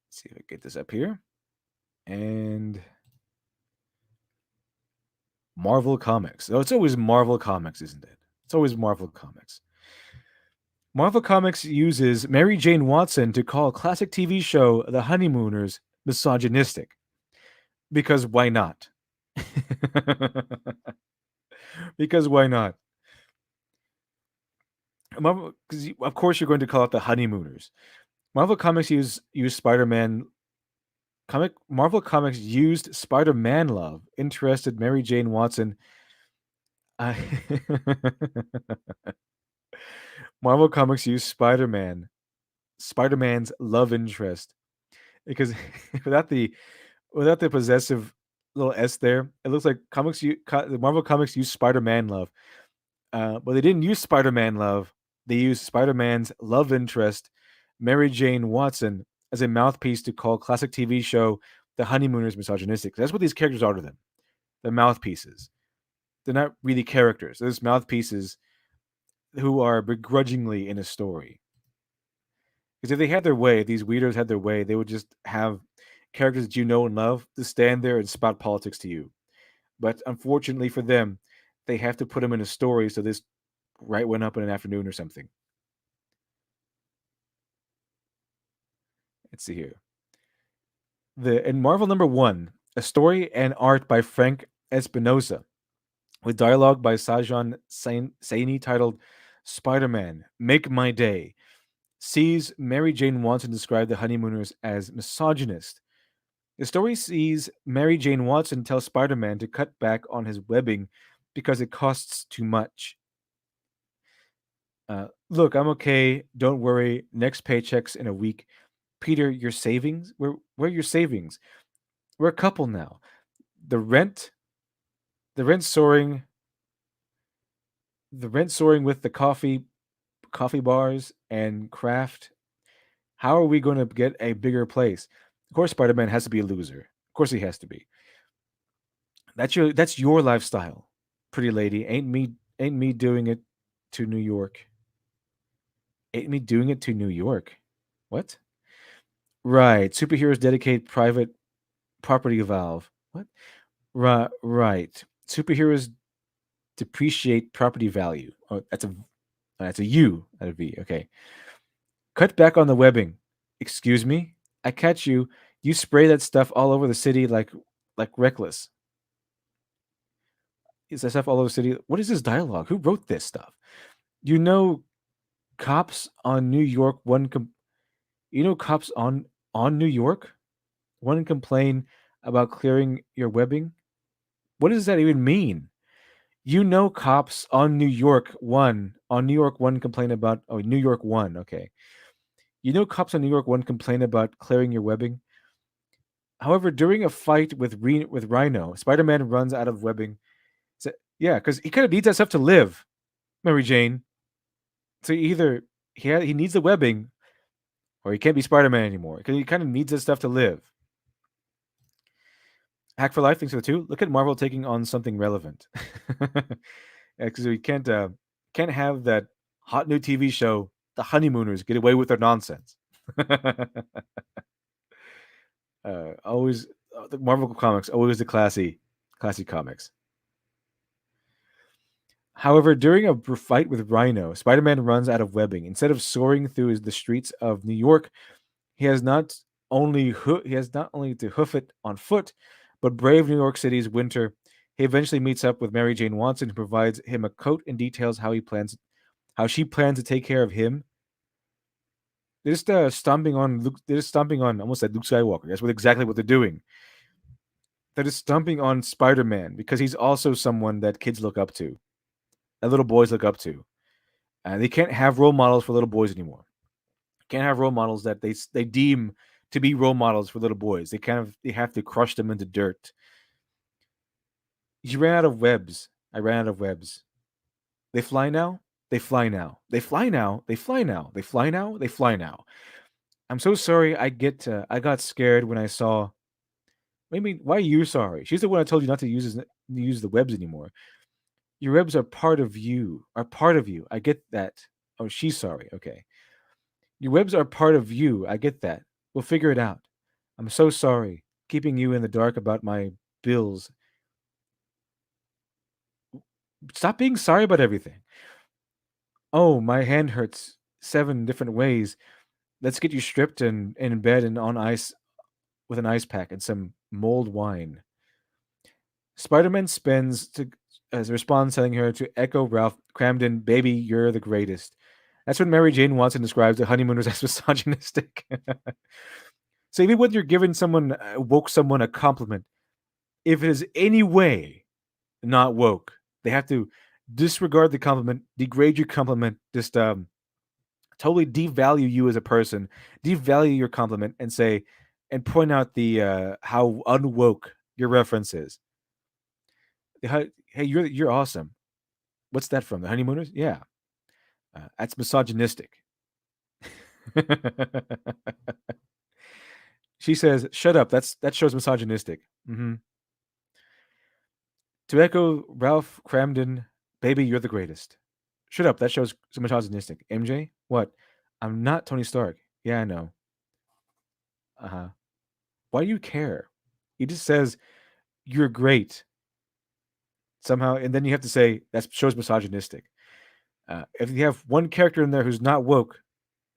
Let's see if I get this up here. And Marvel Comics. Oh, it's always Marvel Comics, isn't it? It's always Marvel Comics. Marvel Comics uses Mary Jane Watson to call classic TV show The Honeymooners misogynistic. Because why not? Because why not? Because of course you're going to call it The Honeymooners. Marvel Comics used Spider-Man. Marvel Comics used Spider-Man love, interested Mary Jane Watson. Marvel Comics used Spider-Man's love interest, because without the possessive little s there, it looks like Marvel Comics used Spider-Man love, but they didn't use Spider-Man love. They used Spider-Man's love interest, Mary Jane Watson, as a mouthpiece to call classic TV show The Honeymooners misogynistic. That's what these characters are to them. They're mouthpieces. They're not really characters. They're just mouthpieces who are begrudgingly in a story. Because if they had their way, if these weirdos had their way, they would just have characters that you know and love to stand there and spout politics to you. But unfortunately for them, they have to put them in a story so this right went up in an afternoon or something. Let's see here. In Marvel #1, a story and art by Frank Espinosa, with dialogue by Sajan Saini titled Spider-Man, Make My Day, sees Mary Jane Watson describe the Honeymooners as misogynist. The story sees Mary Jane Watson tell Spider-Man to cut back on his webbing because it costs too much. Look, I'm okay. Don't worry. Next paycheck's in a week. Peter, your savings? Where are your savings? We're a couple now. The rent soaring. The rent soaring with the coffee bars and craft. How are we going to get a bigger place? Of course, Spider-Man has to be a loser. Of course, he has to be. That's your lifestyle, pretty lady. Ain't me doing it to New York. Ain't me doing it to New York. What? Right. Superheroes dedicate private property valve. What? Right. Superheroes depreciate property value. Oh, that's a U, not a V. Okay. Cut back on the webbing. Excuse me? I catch you. You spray that stuff all over the city like reckless. Is that stuff all over the city? What is this dialogue? Who wrote this stuff? You know cops on New York one you know cops on New York one complain about clearing your webbing? What does that even mean? You know cops on New York 1 complain about New York 1, okay. You know cops on New York 1 complain about clearing your webbing. However, during a fight with Rhino, Spider-Man runs out of webbing. So, yeah, because he kind of needs that stuff to live, Mary Jane. So either he needs the webbing, or he can't be Spider-Man anymore because he kind of needs that stuff to live. Hack for Life thinks so too. Look at Marvel taking on something relevant, because we can't have that hot new TV show, The Honeymooners, get away with their nonsense. Always the Marvel comics, always the classy comics. However, during a fight with Rhino, Spider-Man runs out of webbing. Instead of soaring through the streets of New York, he has not he has not only to hoof it on foot, but brave New York City's winter. He eventually meets up with Mary Jane Watson, who provides him a coat and details how she plans to take care of him. They're just stomping on Luke. They're just stomping on almost like Luke Skywalker. That's exactly what they're doing. They're just stomping on Spider-Man because he's also someone that kids look up to, that little boys look up to. And they can't have role models for little boys anymore. Can't have role models that they deem to be role models for little boys. They have to crush them into dirt. You ran out of webs. I ran out of webs. They fly now. They fly now. They fly now. They fly now. They fly now. They fly now. I'm so sorry. I got scared when I saw. I mean, why are you sorry? She's the one I told you not to use the webs anymore. Your webs are part of you. Are part of you. I get that. Oh, she's sorry. Okay. Your webs are part of you. I get that. We'll figure it out. I'm so sorry, keeping you in the dark about my bills. Stop being sorry about everything. Oh, my hand hurts 7 different ways. Let's get you stripped and in bed and on ice with an ice pack and some mulled wine. Spider-Man spends to as a response telling her to echo Ralph Cramden, baby, you're the greatest. That's when Mary Jane Watson describes the honeymooners as misogynistic. So even when you're giving someone a compliment, if it is any way not woke, they have to disregard the compliment, degrade your compliment, just totally devalue you as a person, devalue your compliment, and say and point out the how unwoke your reference is. Hey, you're awesome. What's that from? The Honeymooners? Yeah, that's misogynistic. She says, "Shut up. That shows misogynistic." Mm-hmm. To echo Ralph Cramden, baby, you're the greatest. Shut up. That shows misogynistic. MJ, what? I'm not Tony Stark. Yeah, I know. Uh huh. Why do you care? He just says you're great somehow, and then you have to say that shows misogynistic. If you have one character in there who's not woke,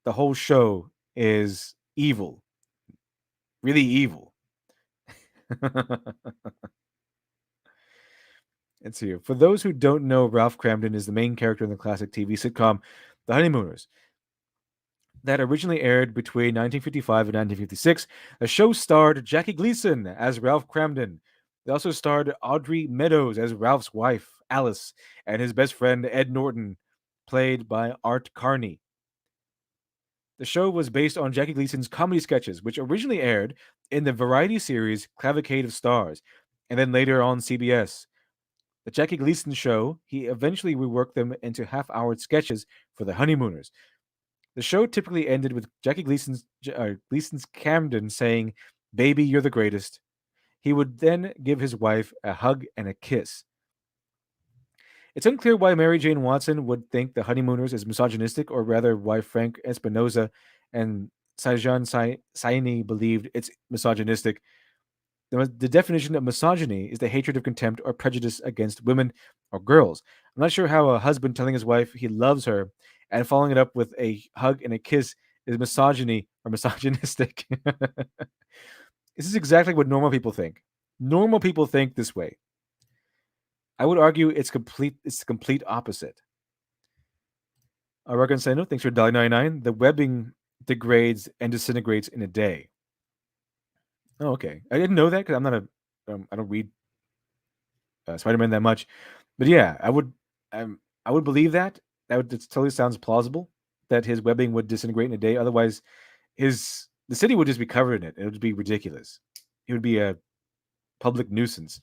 the whole show is evil, really evil. Let's see. For those who don't know, Ralph Cramden is the main character in the classic TV sitcom The Honeymooners that originally aired between 1955 and 1956. The show starred Jackie Gleason as Ralph Cramden. They also starred Audrey Meadows as Ralph's wife, Alice, and his best friend, Ed Norton, played by Art Carney. The show was based on Jackie Gleason's comedy sketches, which originally aired in the variety series Cavalcade of Stars, and then later on CBS. The Jackie Gleason show, he eventually reworked them into half-hour sketches for the Honeymooners. The show typically ended with Jackie Gleason's Camden saying, Baby, you're the greatest. He would then give his wife a hug and a kiss. It's unclear why Mary Jane Watson would think The Honeymooners is misogynistic, or rather, why Frank Espinosa and Sajan Saini believed it's misogynistic. The definition of misogyny is the hatred of contempt or prejudice against women or girls. I'm not sure how a husband telling his wife he loves her and following it up with a hug and a kiss is misogyny or misogynistic. This is exactly what normal people think. Normal people think this way. I would argue it's the complete opposite. Arakan Seno, thanks for $99. The webbing degrades and disintegrates in a day. Oh, okay. I didn't know that because I'm not I don't read Spider-Man that much, but yeah, I would believe that. That totally sounds plausible that his webbing would disintegrate in a day. Otherwise, the city would just be covered in it. It would be ridiculous. It would be a public nuisance.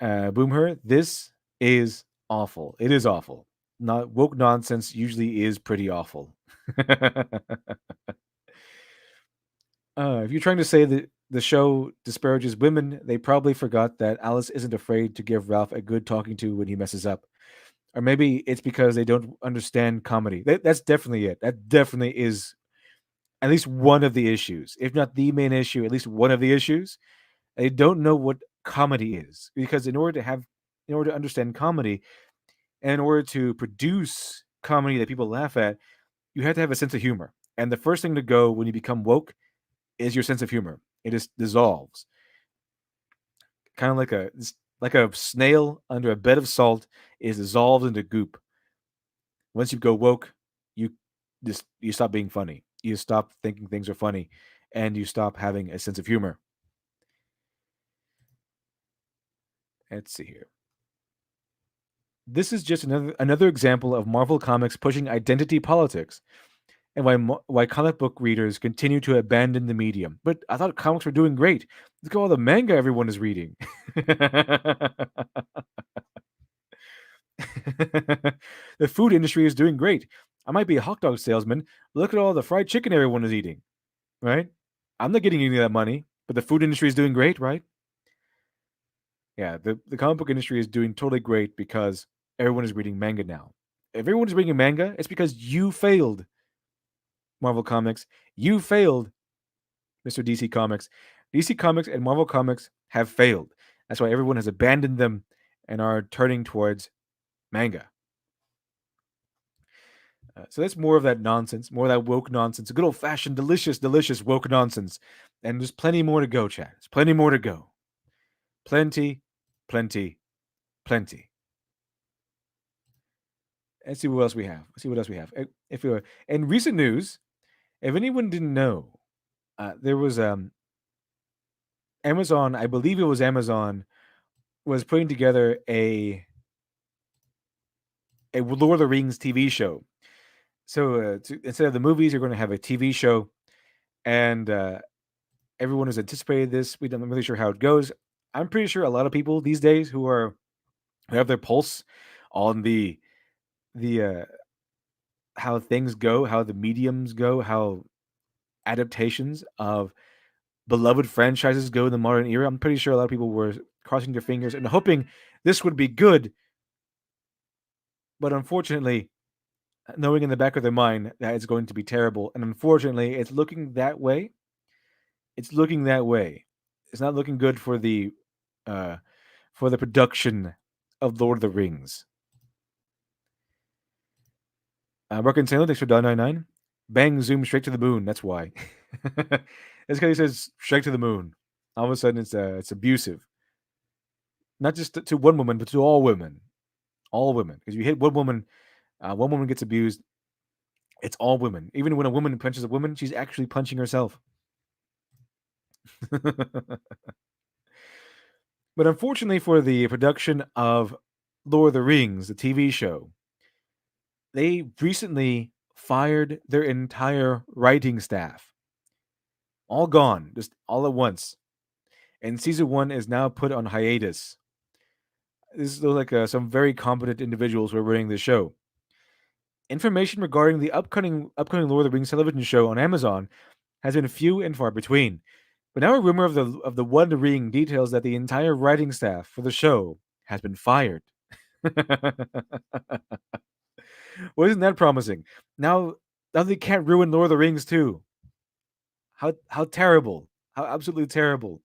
Boomher, this is awful. It is awful. Not woke nonsense usually is pretty awful. If you're trying to say that the show disparages women, they probably forgot that Alice isn't afraid to give Ralph a good talking to when he messes up. Or maybe it's because they don't understand comedy. That's definitely it. That definitely is at least one of the issues, if not the main issue, at least one of the issues. They don't know what comedy is, because in order to understand comedy, and in order to produce comedy that people laugh at, you have to have a sense of humor. And the first thing to go when you become woke is your sense of humor. It just dissolves, kind of like a snail under a bed of salt is dissolved into goop. Once you go woke, you you stop being funny. You stop thinking things are funny, and you stop having a sense of humor. Let's see here. This is just another example of Marvel Comics pushing identity politics, and why comic book readers continue to abandon the medium. But I thought comics were doing great. Look at all the manga everyone is reading. The food industry is doing great. I might be a hot dog salesman. Look at all the fried chicken everyone is eating, right? I'm not getting any of that money, but the food industry is doing great, right? Yeah, the comic book industry is doing totally great because everyone is reading manga now. If everyone is reading manga, it's because you failed, Marvel Comics. You failed, Mr. DC Comics. DC Comics and Marvel Comics have failed. That's why everyone has abandoned them and are turning towards manga. So that's more of that nonsense, more of that woke nonsense, good old fashioned, delicious, delicious woke nonsense. And there's plenty more to go, Chad. There's plenty more to go. Plenty, plenty, plenty. Let's see what else we have. Let's see what else we have. If in recent news, if anyone didn't know, there was Amazon. I believe it was Amazon was putting together a Lord of the Rings TV show. So instead of the movies, you're going to have a TV show, and everyone has anticipated this. I'm not really sure how it goes. I'm pretty sure a lot of people these days who have their pulse on the how things go, how the mediums go, how adaptations of beloved franchises go in the modern era. I'm pretty sure a lot of people were crossing their fingers and hoping this would be good. But unfortunately, knowing in the back of their mind that it's going to be terrible, and unfortunately, it's looking that way. It's looking that way. It's not looking good for the production of Lord of the Rings. Ruckin Sailor, thanks for $1.99. Bang, zoom straight to the moon. That's why. This guy says straight to the moon. All of a sudden, it's abusive. Not just to one woman, but to all women. All women. Because you hit one woman gets abused. It's all women. Even when a woman punches a woman, she's actually punching herself. But unfortunately for the production of Lord of the Rings, the TV show, they recently fired their entire writing staff. All gone, just all at once. And season 1 is now put on hiatus. This is like some very competent individuals who are running the show. Information regarding the upcoming Lord of the Rings television show on Amazon has been few and far between. But now a rumor of the One Ring details that the entire writing staff for the show has been fired. Well, isn't that promising? Now, now they can't ruin Lord of the Rings too. How terrible! How absolutely terrible!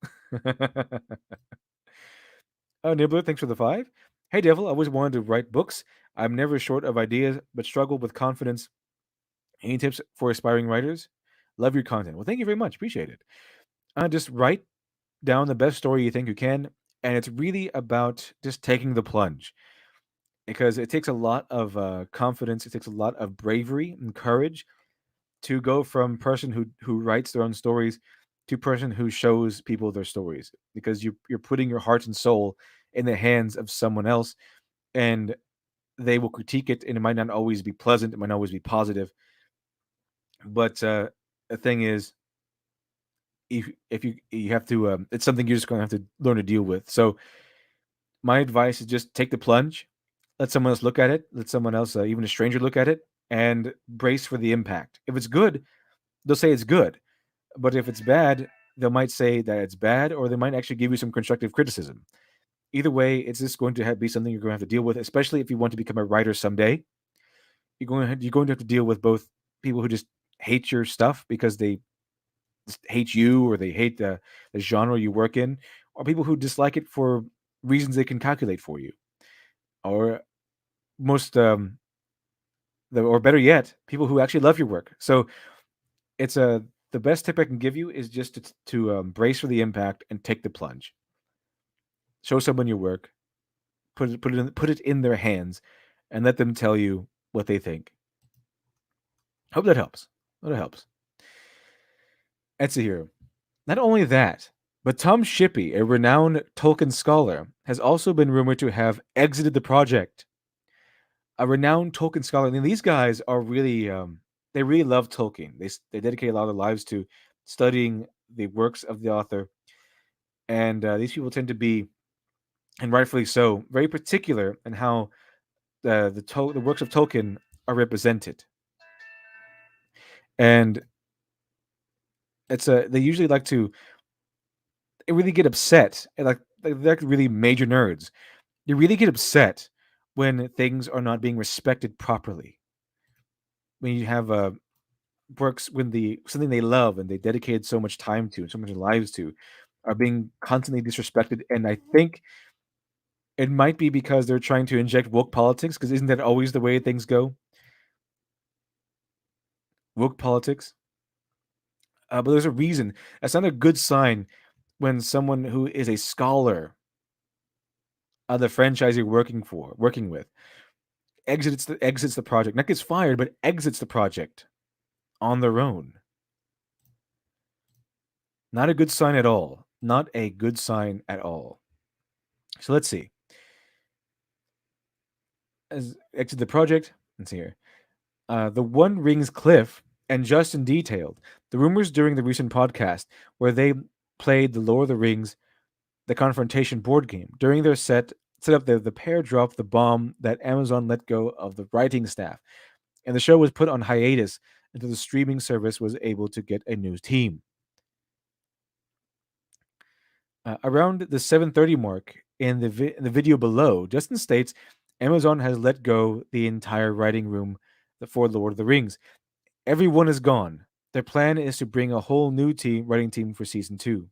Nibbler, thanks for the 5. Hey, Devil, I always wanted to write books. I'm never short of ideas, but struggle with confidence. Any tips for aspiring writers? Love your content. Well, thank you very much. Appreciate it. Just write down the best story you think you can, and it's really about just taking the plunge because it takes a lot of confidence. It takes a lot of bravery and courage to go from person who writes their own stories to person who shows people their stories because you're putting your heart and soul in the hands of someone else, and they will critique it, and it might not always be pleasant, it might not always be positive, but the thing is, if you have to, it's something you're just going to have to learn to deal with. So my advice is just take the plunge, let someone else look at it, let someone else, even a stranger, look at it, and brace for the impact. If it's good, they'll say it's good, but if it's bad, they might say that it's bad, or they might actually give you some constructive criticism. Either way, it's just going to be something you're going to have to deal with, especially if you want to become a writer someday. You're going to have to deal with both people who just hate your stuff because they just hate you or they hate the genre you work in, or people who dislike it for reasons they can calculate for you, or most or better yet, people who actually love your work. So it's the best tip I can give you is just to brace for the impact and take the plunge. Show someone your work, put it in their hands, and let them tell you what they think. Hope that helps. Hope that helps. Etsy here. Not only that, but Tom Shippey, a renowned Tolkien scholar, has also been rumored to have exited the project. A renowned Tolkien scholar. I mean, these guys are really, they really love Tolkien. They dedicate a lot of their lives to studying the works of the author, and these people tend to be, and rightfully so, very particular in how the works of Tolkien are represented. And they usually like to really get upset, and they're like really major nerds. You really get upset when things are not being respected properly. When you have works when something they love and they dedicated so much time to and so much lives to are being constantly disrespected. And I think it might be because they're trying to inject woke politics. Because isn't that always the way things go? Woke politics. But there's a reason. That's not a good sign when someone who is a scholar of the franchise you're working with, exits the project, not gets fired, but exits the project on their own. Not a good sign at all. Not a good sign at all. So let's see. As exit the project. Let's see here. The One Rings Cliff and Justin detailed the rumors during the recent podcast where they played the Lord of the Rings, the Confrontation board game. During their set up, the pair dropped the bomb that Amazon let go of the writing staff, and the show was put on hiatus until the streaming service was able to get a new team. Around the 7:30 mark in the video below, Justin states Amazon has let go the entire writing room for Lord of the Rings. Everyone is gone. Their plan is to bring a whole new writing team for season 2.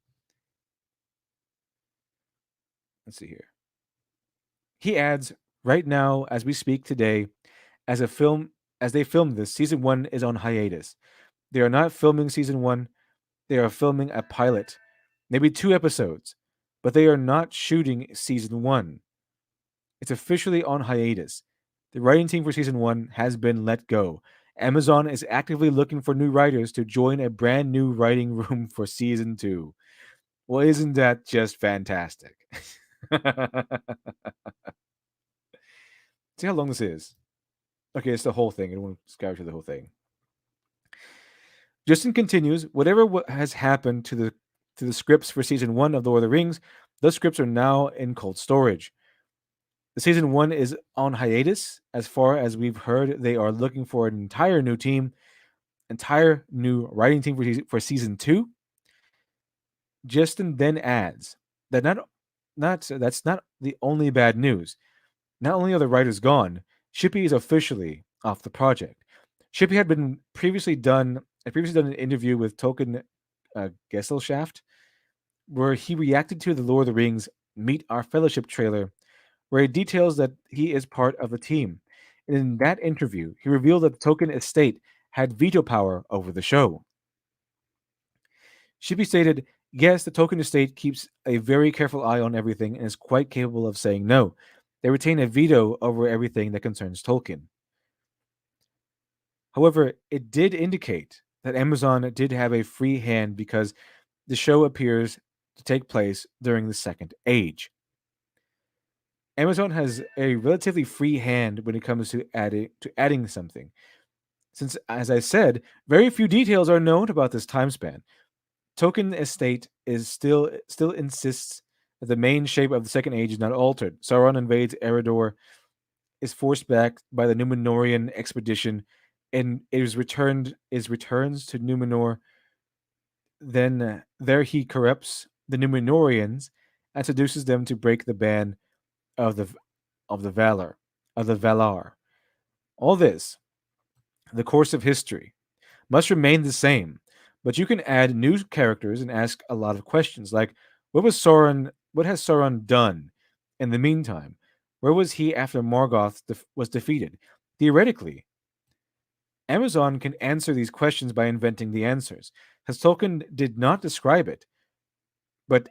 Let's see here. He adds, right now, as we speak today, as they film this, season 1 is on hiatus. They are not filming season 1. They are filming a pilot, maybe 2 episodes, but they are not shooting season 1. It's officially on hiatus. The writing team for season 1 has been let go. Amazon is actively looking for new writers to join a brand new writing room for season 2. Well, isn't that just fantastic? See how long this is. Okay, it's the whole thing. I don't want to scour through the whole thing. Justin continues, whatever has happened to the scripts for season 1 of Lord of the Rings, those scripts are now in cold storage. The season 1 is on hiatus. As far as we've heard, they are looking for an entire new team, entire new writing team for season 2. Justin then adds that not that's not the only bad news. Not only are the writers gone, Shippey is officially off the project. Shippey had previously done an interview with Tolkien Gesellschaft, where he reacted to the Lord of the Rings Meet Our Fellowship trailer, where he details that he is part of the team. And in that interview, he revealed that the Tolkien estate had veto power over the show. Shippey stated, yes, the Tolkien estate keeps a very careful eye on everything and is quite capable of saying no. They retain a veto over everything that concerns Tolkien. However, it did indicate that Amazon did have a free hand because the show appears to take place during the Second Age. Amazon has a relatively free hand when it comes to adding something. Since, as I said, very few details are known about this time span. Tolkien estate is still insists that the main shape of the Second Age is not altered. Sauron invades Eredor, is forced back by the Numenorian expedition, and returns to Numenor. Then there he corrupts the Numenorians and seduces them to break the ban of the Valar. All this, the course of history, must remain the same, but you can add new characters and ask a lot of questions like what has Sauron done in the meantime? Where was he after Morgoth was defeated? Theoretically, Amazon can answer these questions by inventing the answers, as Tolkien did not describe it, but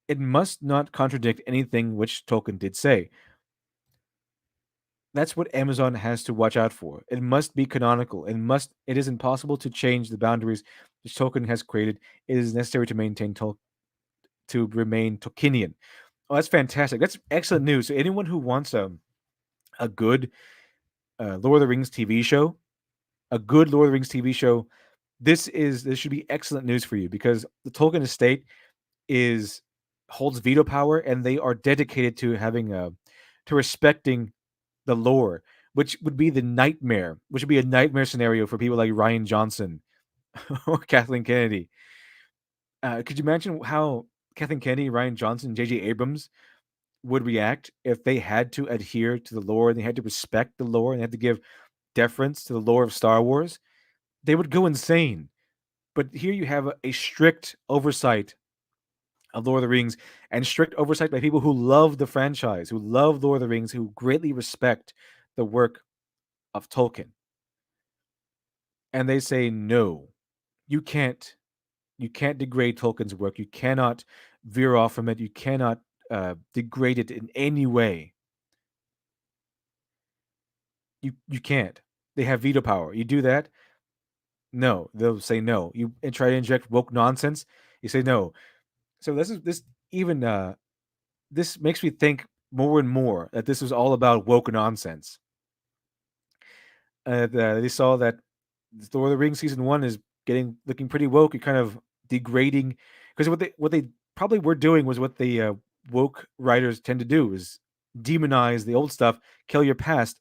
it must not contradict anything which Tolkien did say. That's what Amazon has to watch out for. It must be canonical. It is impossible to change the boundaries which Tolkien has created. It is necessary to to remain Tolkienian. Oh, that's fantastic. That's excellent news. So anyone who wants a good Lord of the Rings TV show, a good Lord of the Rings TV show, this should be excellent news for you because the Tolkien estate holds veto power and they are dedicated to having to respecting the lore, which would be which would be a nightmare scenario for people like Ryan Johnson or Kathleen Kennedy. Could you imagine how Kathleen Kennedy, Ryan Johnson, J.J. Abrams would react if they had to adhere to the lore and they had to respect the lore and they had to give deference to the lore of Star Wars? They would go insane. But here you have a strict oversight of Lord of the Rings and strict oversight by people who love the franchise, who love Lord of the Rings, who greatly respect the work of Tolkien. And they say, no, you can't degrade Tolkien's work. You cannot veer off from it. You cannot degrade it in any way. You can't. They have veto power. You do that, no, they'll say no. You try to inject woke nonsense, you say no. So this makes me think more and more that this was all about woke nonsense. They saw that Lord of the Rings season 1 is looking pretty woke and kind of degrading because what they probably were doing was what the woke writers tend to do is demonize the old stuff, kill your past,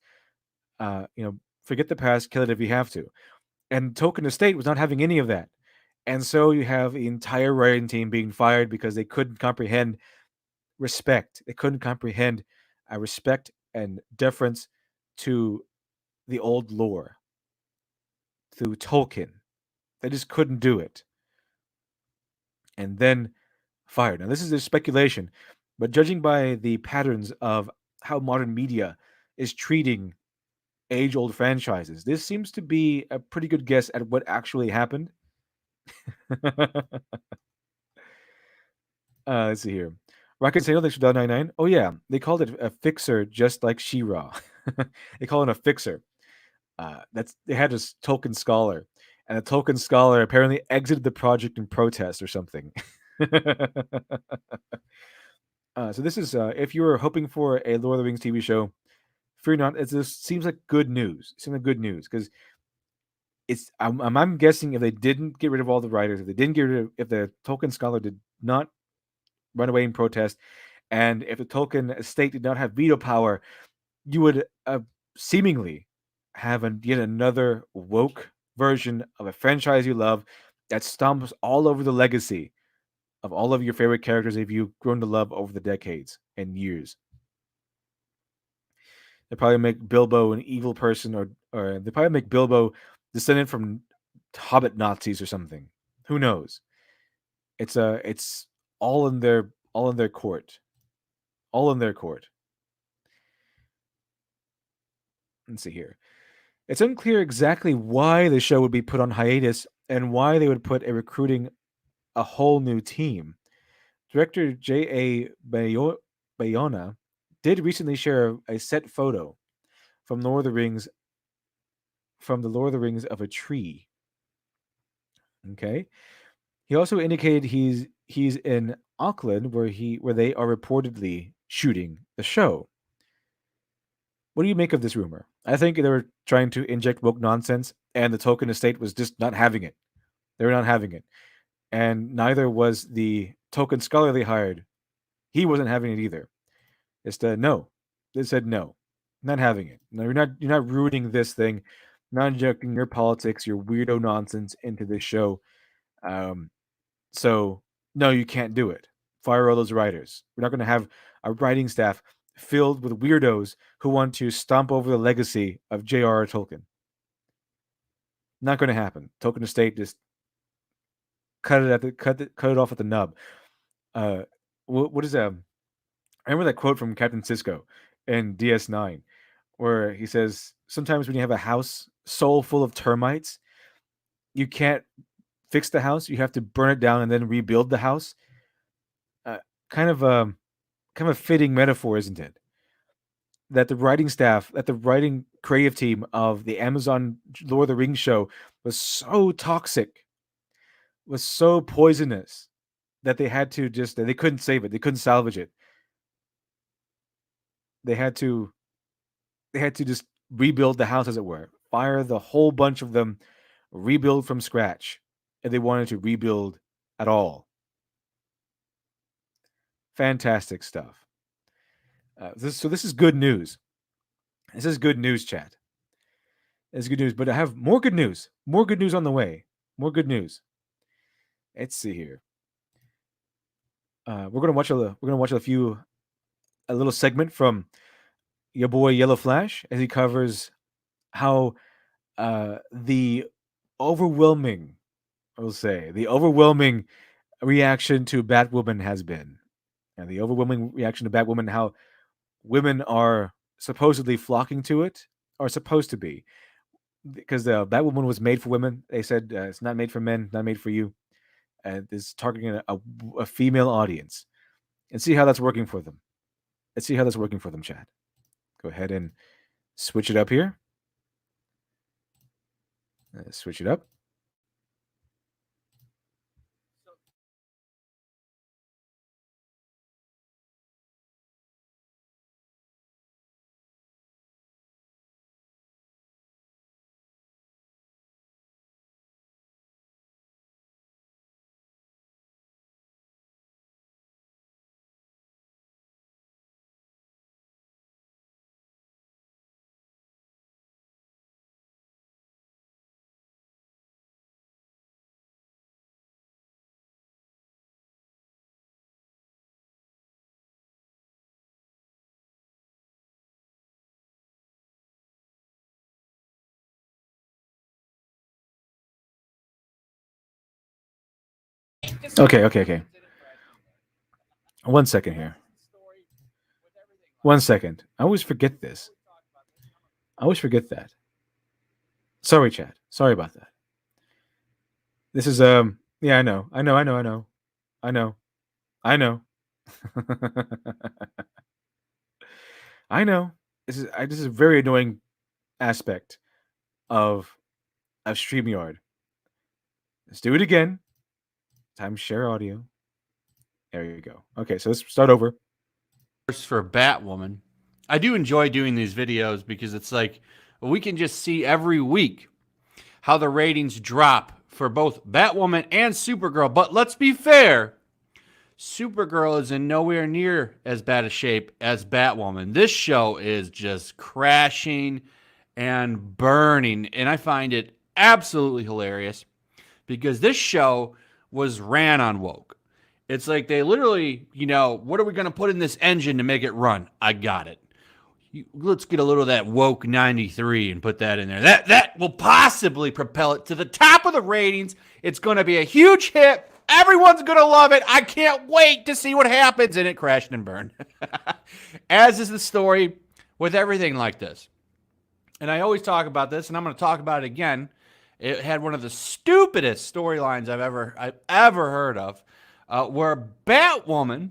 forget the past, kill it if you have to. And Tolkien Estate was not having any of that. And so you have the entire writing team being fired because they couldn't comprehend respect. They couldn't comprehend respect and deference to the old lore through Tolkien. They just couldn't do it. And then fired. Now, this is just speculation, but judging by the patterns of how modern media is treating age-old franchises, this seems to be a pretty good guess at what actually happened. Let's see here. Rocket Sale, thanks for $1.99. Oh yeah, they called it a fixer, just like She-Ra. They call it a fixer. They had this Tolkien scholar, and the Tolkien scholar apparently exited the project in protest or something. So this is if you were hoping for a Lord of the Rings TV show, fear not. This seems like good news. It seems like good news because I'm guessing if they didn't get rid of all the writers, if the Tolkien scholar did not run away in protest, and if the Tolkien estate did not have veto power, you would seemingly have yet another woke version of a franchise you love that stomps all over the legacy of all of your favorite characters that you've grown to love over the decades and years. They probably make Bilbo an evil person, or they probably make Bilbo descendant from Hobbit Nazis or something. Who knows? It's all in their court, all in their court. Let's see here. It's unclear exactly why the show would be put on hiatus and why they would put a recruiting a whole new team. Director J.A. Bayona did recently share a set photo from Lord of the Rings from the Lord of the Rings of a tree. Okay. He also indicated he's in Auckland where they are reportedly shooting the show. What do you make of this rumor? I think they were trying to inject woke nonsense, and the Tolkien estate was just not having it. They were not having it, and neither was the Tolkien scholar they hired. He wasn't having it either. It's no. They said no, not having it. No, you're not ruining this thing, not injecting your politics, your weirdo nonsense into this show. Um, so no, you can't do it. Fire all those writers. We're not going to have a writing staff filled with weirdos who want to stomp over the legacy of J.R.R. Tolkien. Not going to happen. Tolkien estate just cut it off at the nub. What is that? I remember that quote from Captain Cisco in DS9, where he says, "Sometimes when you have a house so full of termites, you can't fix the house. You have to burn it down and then rebuild the house." Uh, kind of a fitting metaphor, isn't it? That the writing staff, that the writing creative team of the Amazon Lord of the Rings show was so toxic, was so poisonous that they couldn't save it. They couldn't salvage it. They had to just rebuild the house, as it were, fire the whole bunch of them, rebuild from scratch, if they wanted to rebuild at all. Fantastic stuff. This is good news. This is good news, chat. It's good news, but I have more good news. More good news on the way. More good news. Let's see here. We're gonna watch a little segment from your boy Yellow Flash as he covers how the overwhelming, the overwhelming reaction to Batwoman has been, and the overwhelming reaction to Batwoman, how women are supposedly flocking to it, or supposed to be, because the Batwoman was made for women. They said it's not made for men, not made for you. It's targeting a female audience, and see how that's working for them. Let's see how that's working for them, Chad. Go ahead and switch it up here. Switch it up. Okay. 1 second here. 1 second. I always forget this. I always forget that. Sorry, Chad. Sorry about that. This is yeah, I know. I know. I know. I know. This is a very annoying aspect of StreamYard. Let's do it again. Time to share audio. There you go. Okay, so let's start over. For Batwoman. I do enjoy doing these videos because it's like we can just see every week how the ratings drop for both Batwoman and Supergirl. But let's be fair, Supergirl is in nowhere near as bad a shape as Batwoman. This show is just crashing and burning, and I find it absolutely hilarious because this show was ran on woke. It's like they literally, what are we going to put in this engine to make it run? I got it. Let's get a little of that woke 93 and put that in there. That will possibly propel it to the top of the ratings. It's going to be a huge hit. Everyone's going to love it. I can't wait to see what happens. And it crashed and burned. As is the story with everything like this. And I always talk about this, and I'm going to talk about it again. It had one of the stupidest storylines I've ever heard of, where Batwoman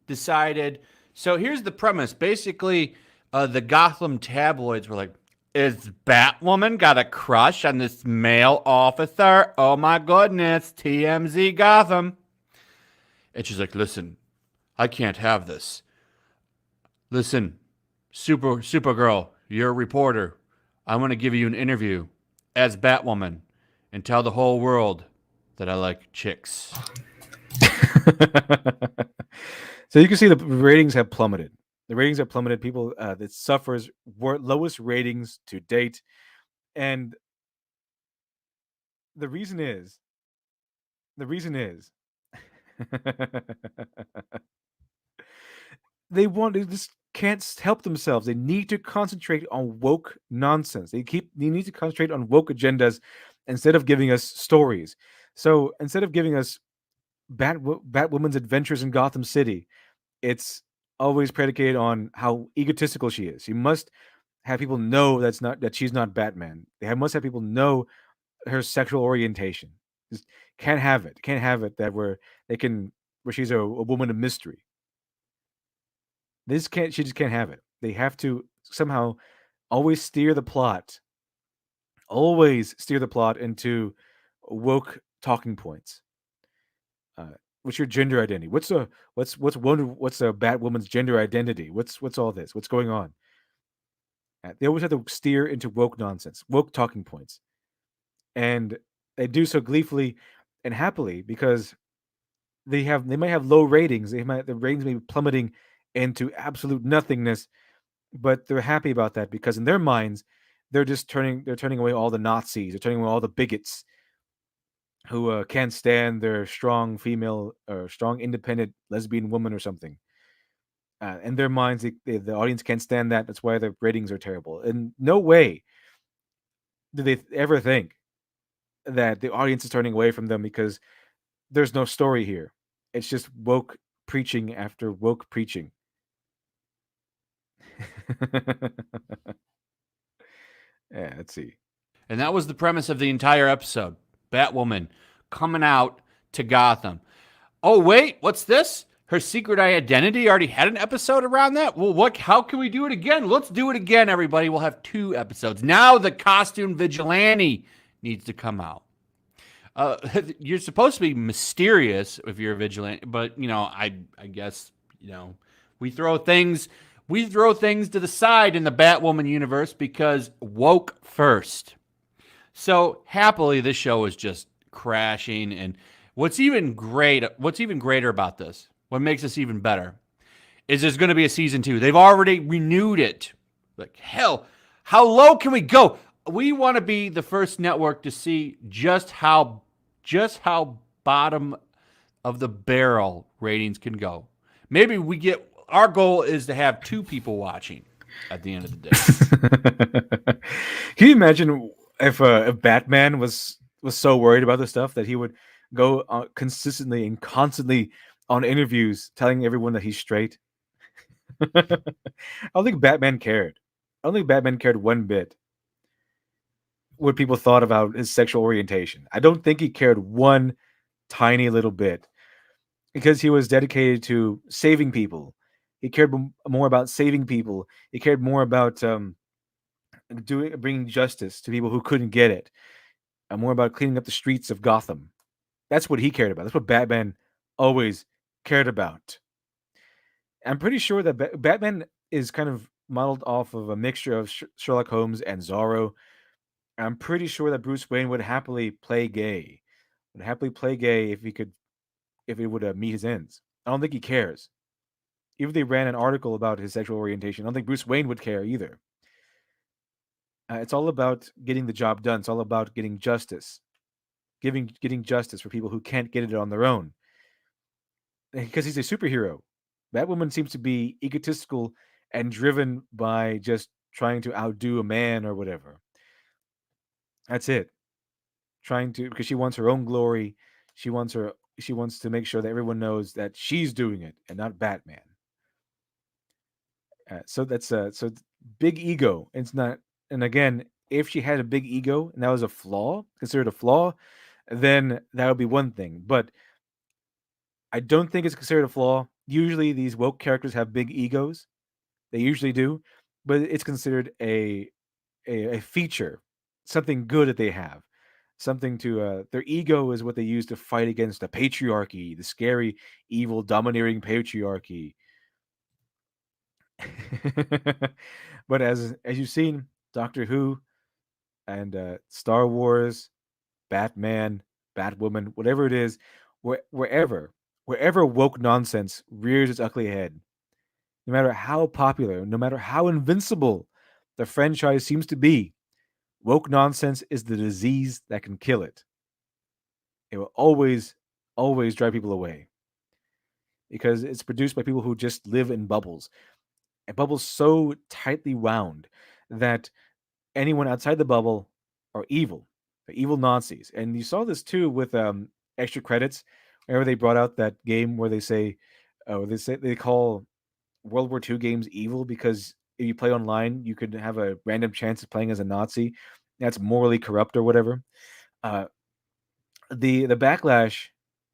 decided. So here's the premise. Basically, the Gotham tabloids were like, "Is Batwoman got a crush on this male officer? Oh my goodness, TMZ Gotham." And she's like, "Listen, I can't have this. Listen, Supergirl, you're a reporter. I want to give you an interview as Batwoman and tell the whole world that I like chicks." So you can see the ratings have plummeted. The ratings have plummeted. People, it suffers lowest ratings to date. And the reason is, they just can't help themselves. They need to concentrate on woke nonsense. They need to concentrate on woke agendas instead of giving us stories. So instead of giving us Batwoman's adventures in Gotham City, it's always predicated on how egotistical she is. She must have people know that she's not Batman. Must have people know her sexual orientation. Just can't have it. Can't have it that where she's a woman of mystery. She just can't have it. They have to somehow always steer the plot. Always steer the plot into woke talking points. What's your gender identity? What's a Batwoman's gender identity? What's all this? What's going on? They always have to steer into woke nonsense, woke talking points, and they do so gleefully and happily because they might have low ratings. The ratings may be plummeting into absolute nothingness, but they're happy about that because in their minds, they're turning away all the Nazis, they're turning away all the bigots who can't stand their strong female or strong independent lesbian woman or something. In their minds, the audience can't stand that. That's why their ratings are terrible. In no way do they ever think that the audience is turning away from them because there's no story here. It's just woke preaching after woke preaching. Yeah, let's see. And that was the premise of the entire episode. Batwoman coming out to Gotham. Oh, wait, what's this? Her secret identity already had an episode around that? Well, how can we do it again? Let's do it again, everybody. We'll have 2 episodes. Now the costume vigilante needs to come out. You're supposed to be mysterious if you're a vigilante, but, I guess, we throw things to the side in the Batwoman universe because woke first. So happily, this show is just crashing. And what's even greater about this, what makes this even better, is there's going to be a season 2. They've already renewed it. Like, hell, how low can we go? We want to be the first network to see just how bottom of the barrel ratings can go. Maybe our goal is to have 2 people watching at the end of the day. Can you imagine if Batman was so worried about this stuff that he would go consistently and constantly on interviews telling everyone that he's straight? I don't think Batman cared. I don't think Batman cared one bit what people thought about his sexual orientation. I don't think he cared one tiny little bit because he was dedicated to saving people. He cared more about saving people. He cared more about bringing justice to people who couldn't get it, and more about cleaning up the streets of Gotham. That's what he cared about. That's what Batman always cared about. I'm pretty sure that Batman is kind of modeled off of a mixture of Sherlock Holmes and Zorro. I'm pretty sure that Bruce Wayne would happily play gay. If he would meet his ends. I don't think he cares. Even if they ran an article about his sexual orientation, I don't think Bruce Wayne would care either. It's all about getting the job done. It's all about getting justice, getting justice for people who can't get it on their own. because he's a superhero. Batwoman seems to be egotistical and driven by just trying to outdo a man or whatever. That's it. Trying to because she wants her own glory. She wants to make sure that everyone knows that she's doing it and not Batman. Big ego. It's not. And again, if she had a big ego and that was a flaw, considered a flaw, then that would be one thing. But I don't think it's considered a flaw. Usually, these woke characters have big egos. They usually do, but it's considered a feature, something good that they have, something to their ego is what they use to fight against the patriarchy, the scary, evil, domineering patriarchy. But as you've seen, Doctor Who and Star Wars, Batman, Batwoman, whatever it is, wherever woke nonsense rears its ugly head, no matter how popular, no matter how invincible the franchise seems to be, woke nonsense is the disease that can kill it. It will always drive people away because it's produced by people who just live in bubbles. A bubble so tightly wound that anyone outside the bubble are evil. They're evil Nazis. And you saw this too with extra credits. Whenever they brought out that game where they call World War II games evil because if you play online, you could have a random chance of playing as a Nazi. That's morally corrupt or whatever. Uh, the backlash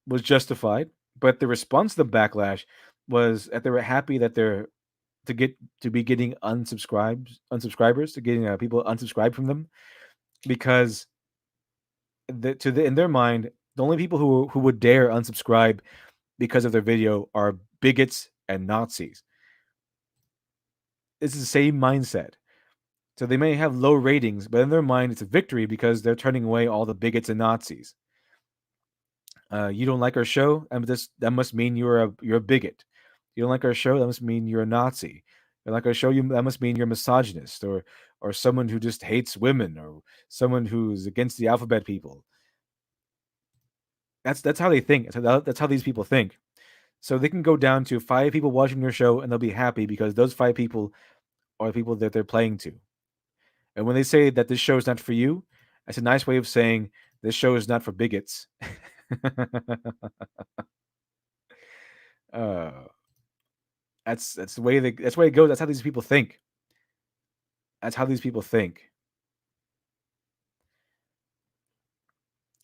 was justified, but the response to the backlash was that they were happy that they're to be getting unsubscribers, to getting people unsubscribed from them, because in their mind, the only people who would dare unsubscribe because of their video are bigots and Nazis. It's the same mindset. So they may have low ratings, but in their mind, it's a victory because they're turning away all the bigots and Nazis. You don't like our show, and that must mean you're a bigot. You don't like our show, that must mean you're a Nazi. You like our show, that must mean you're a misogynist or someone who just hates women or someone who's against the alphabet people. That's how they think. That's how these people think. So they can go down to 5 people watching their show and they'll be happy because those 5 people are the people that they're playing to. And when they say that this show is not for you, that's a nice way of saying this show is not for bigots. uh, that's the way that's the way it goes. That's how these people think. That's how these people think.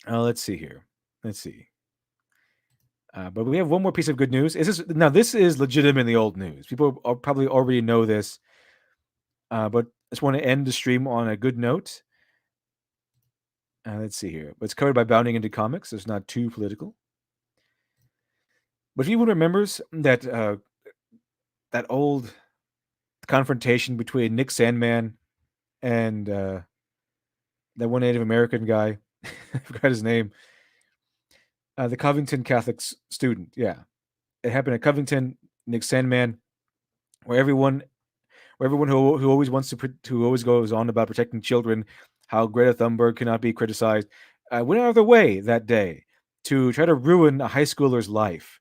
Let's see here. Let's see. But we have one more piece of good news. This is legitimately old news. People probably already know this. But I just want to end the stream on a good note. Let's see here. It's covered by Bounding into Comics, so it's not too political. But if anyone remembers that that old confrontation between Nick Sandman and that one Native American guy, I forgot his name, the Covington Catholic student. Yeah, it happened at Covington. Nick Sandman, where everyone who always who always goes on about protecting children, how Greta Thunberg cannot be criticized, went out of their way that day to try to ruin a high schooler's life,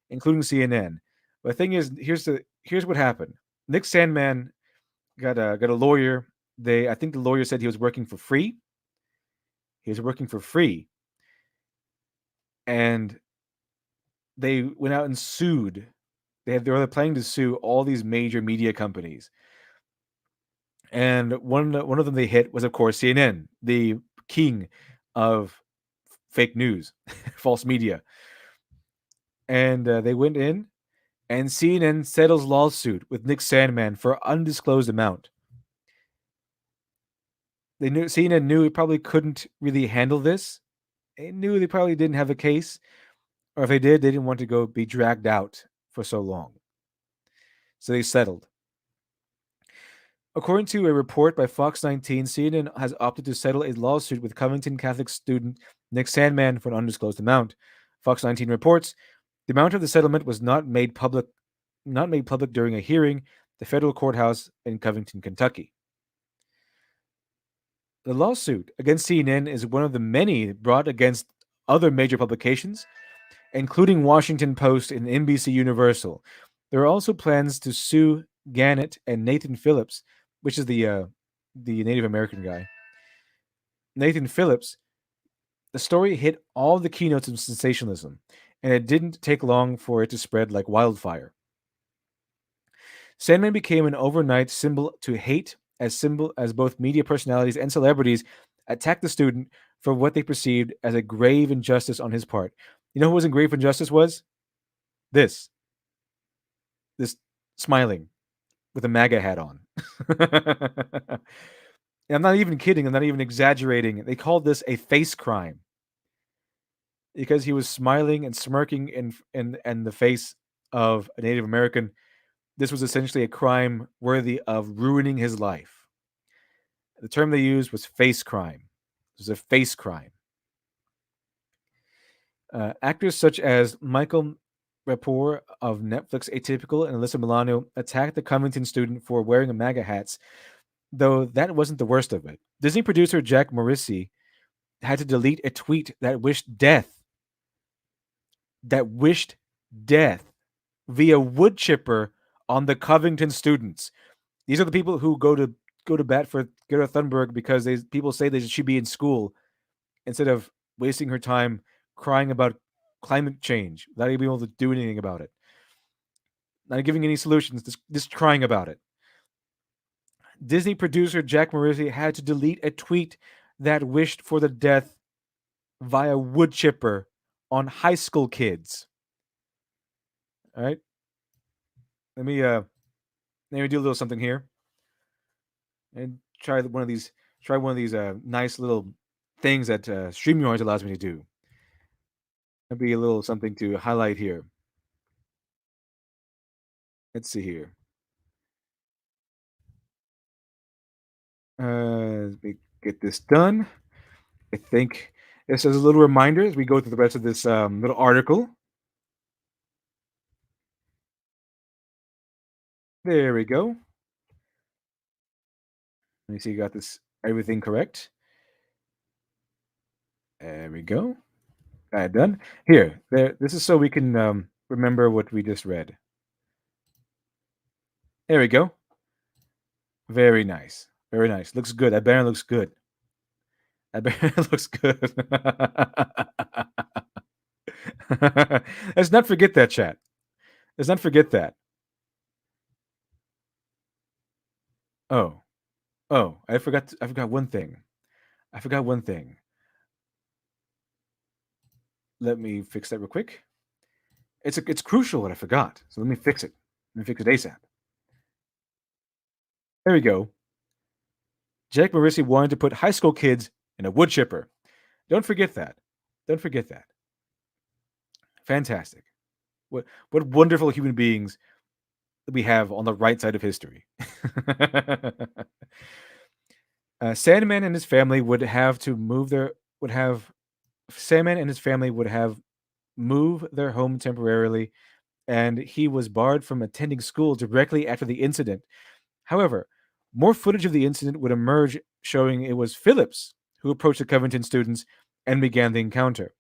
including CNN. But the thing is, here's what happened. Nick Sandman got a lawyer. I think the lawyer said he was working for free. He was working for free, and they went out and sued. They were planning to sue all these major media companies. And one of them they hit was, of course, CNN, the king of fake news, false media. And they went in, and CNN settles lawsuit with Nick Sandman for undisclosed amount. CNN knew it probably couldn't really handle this. They knew they probably didn't have a case, or if they did, they didn't want to go be dragged out for so long. So they settled. According to a report by Fox 19, CNN has opted to settle a lawsuit with Covington Catholic student Nick Sandman for an undisclosed amount. Fox 19 reports the amount of the settlement was not made public during a hearing at the federal courthouse in Covington, Kentucky. The lawsuit against CNN is one of the many brought against other major publications, including Washington Post and NBC Universal. There are also plans to sue Gannett and Nathan Phillips, which is the Native American guy. Nathan Phillips. The story hit all the keynotes of sensationalism, and it didn't take long for it to spread like wildfire. Sandman became an overnight symbol to hate as both media personalities and celebrities attacked the student for what they perceived as a grave injustice on his part. You know who was in grave injustice was? This smiling with a MAGA hat on. And I'm not even kidding. I'm not even exaggerating. They called this a face crime because he was smiling and smirking in the face of a Native American. This was essentially a crime worthy of ruining his life. The term they used was face crime. It was a face crime. Actors such as Michael Rapport of Netflix Atypical and Alyssa Milano attacked the Covington student for wearing a MAGA hats, though that wasn't the worst of it. Disney producer Jack Morrissey had to delete a tweet that wished death via wood chipper on the Covington students. These are the people who go to bat for Greta Thunberg because people say that she should be in school instead of wasting her time crying about climate change, not being able to do anything about it, not giving any solutions, just crying about it. Disney producer Jack Morrissey had to delete a tweet that wished for the death via wood chipper on high school kids. All right. Let me do a little something here and try one of these nice little things that StreamYard allows me to do. That'd be a little something to highlight here. Let's see here. Let me get this done. I think this is a little reminder as we go through the rest of this little article. There we go. Let me see, you got everything correct. There we go. Got it done. Here, this is so we can remember what we just read. There we go. Very nice. Very nice. Looks good. That banner looks good. That banner looks good. Let's not forget that, chat. Let's not forget that. Oh, I forgot one thing. Let me fix that real quick. It's crucial what I forgot. So let me fix it. Let me fix it ASAP. There we go. Jack Morrissey wanted to put high school kids in a wood chipper. Don't forget that. Fantastic. What wonderful human beings we have on the right side of history. Sandman and his family would have moved their home temporarily, and he was barred from attending school directly after the incident. However, more footage of the incident would emerge showing it was Phillips who approached the Covington students and began the encounter.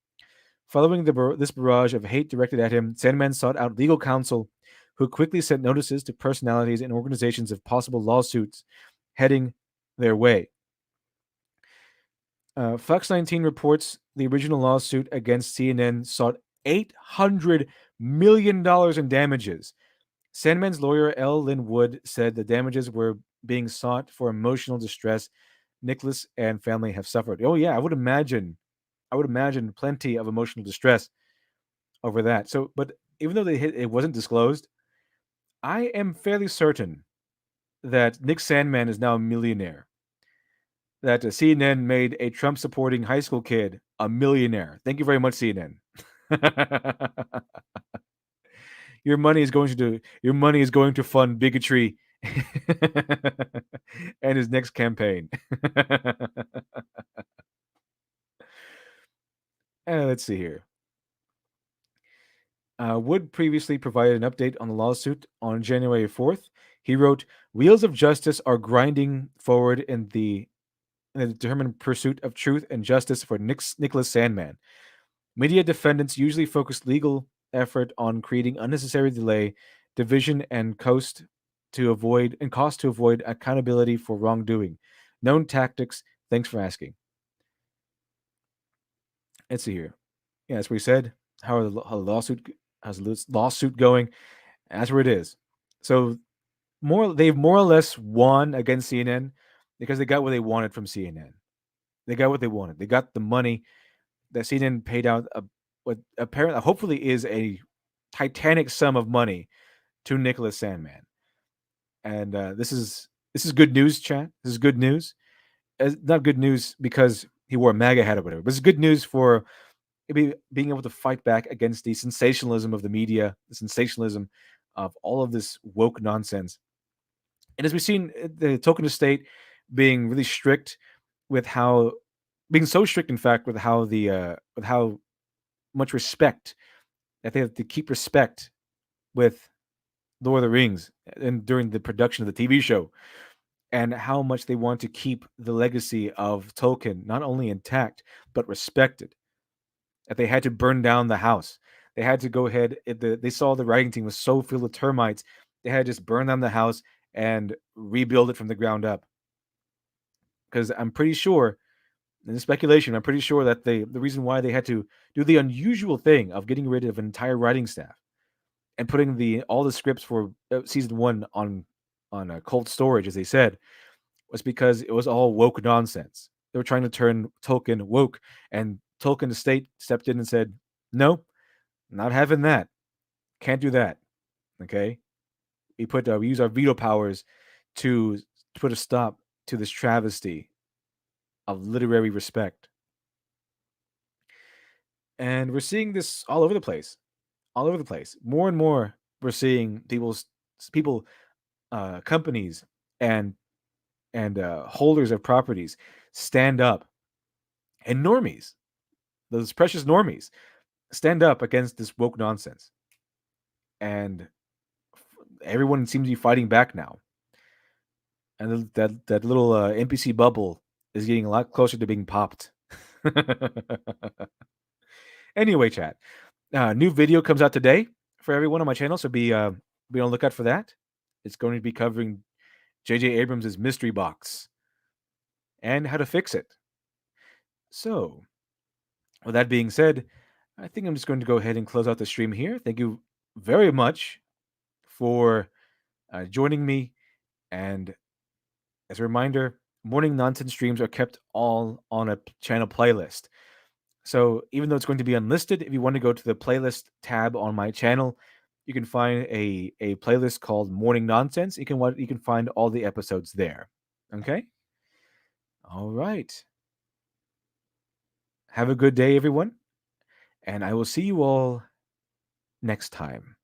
Following this barrage of hate directed at him, Sandman sought out legal counsel, who quickly sent notices to personalities and organizations of possible lawsuits heading their way. Fox 19 reports the original lawsuit against CNN sought $800 million in damages. Sandman's lawyer, L. Lynn Wood, said the damages were being sought for emotional distress Nicholas and family have suffered. Oh yeah, I would imagine plenty of emotional distress over that. So, but even though it wasn't disclosed, I am fairly certain that Nick Sandman is now a millionaire. That CNN made a Trump-supporting high school kid a millionaire. Thank you very much, CNN. Your money is going to fund bigotry and his next campaign. Let's see here. Wood previously provided an update on the lawsuit on January 4th. He wrote, "Wheels of justice are grinding forward in the determined pursuit of truth and justice for Nicholas Sandman. Media defendants usually focus legal effort on creating unnecessary delay, division, and cost to avoid accountability for wrongdoing. Known tactics. Thanks for asking. Let's see here. Yeah, that's what he said. How's the lawsuit going? That's where it is. So they've more or less won against CNN because they got what they wanted from CNN. They got what they wanted. They got the money that CNN paid out what apparently hopefully is a titanic sum of money to Nicholas Sandmann. And this is good news, chat. This is good news. Not good news because he wore a MAGA hat or whatever, but it's good news for being able to fight back against the sensationalism of the media, the sensationalism of all of this woke nonsense. And as we've seen, the token of state being really strict with how, being so strict, in fact, with how with how much respect that they have to keep respect with Lord of the Rings and during the production of the TV show, and how much they want to keep the legacy of Tolkien not only intact but respected. That they had to burn down the house. They had to go ahead. They saw the writing team was so filled with termites. They had to just burn down the house and rebuild it from the ground up. Because I'm pretty sure, in the speculation, I'm pretty sure that the reason why they had to do the unusual thing of getting rid of an entire writing staff and putting all the scripts for season 1 on cold storage, as they said, was because it was all woke nonsense. They were trying to turn Tolkien woke, and Tolkien estate stepped in and said, "No, not having that. Can't do that." Okay, we use our veto powers to put a stop to this travesty of literary respect, and we're seeing this all over the place, all over the place. More and more, we're seeing people, companies, and holders of properties stand up, and normies, those precious normies, stand up against this woke nonsense, and everyone seems to be fighting back now. And that little NPC bubble is getting a lot closer to being popped. Anyway, chat. New video comes out today for everyone on my channel, so be on the lookout for that. It's going to be covering J.J. Abrams' mystery box and how to fix it. So, with that being said, I think I'm just going to go ahead and close out the stream here. Thank you very much for joining me. And as a reminder, morning nonsense streams are kept all on a channel playlist. So even though it's going to be unlisted, if you want to go to the playlist tab on my channel, you can find a playlist called Morning Nonsense. You can find all the episodes there. Okay? All right. Have a good day, everyone. And I will see you all next time.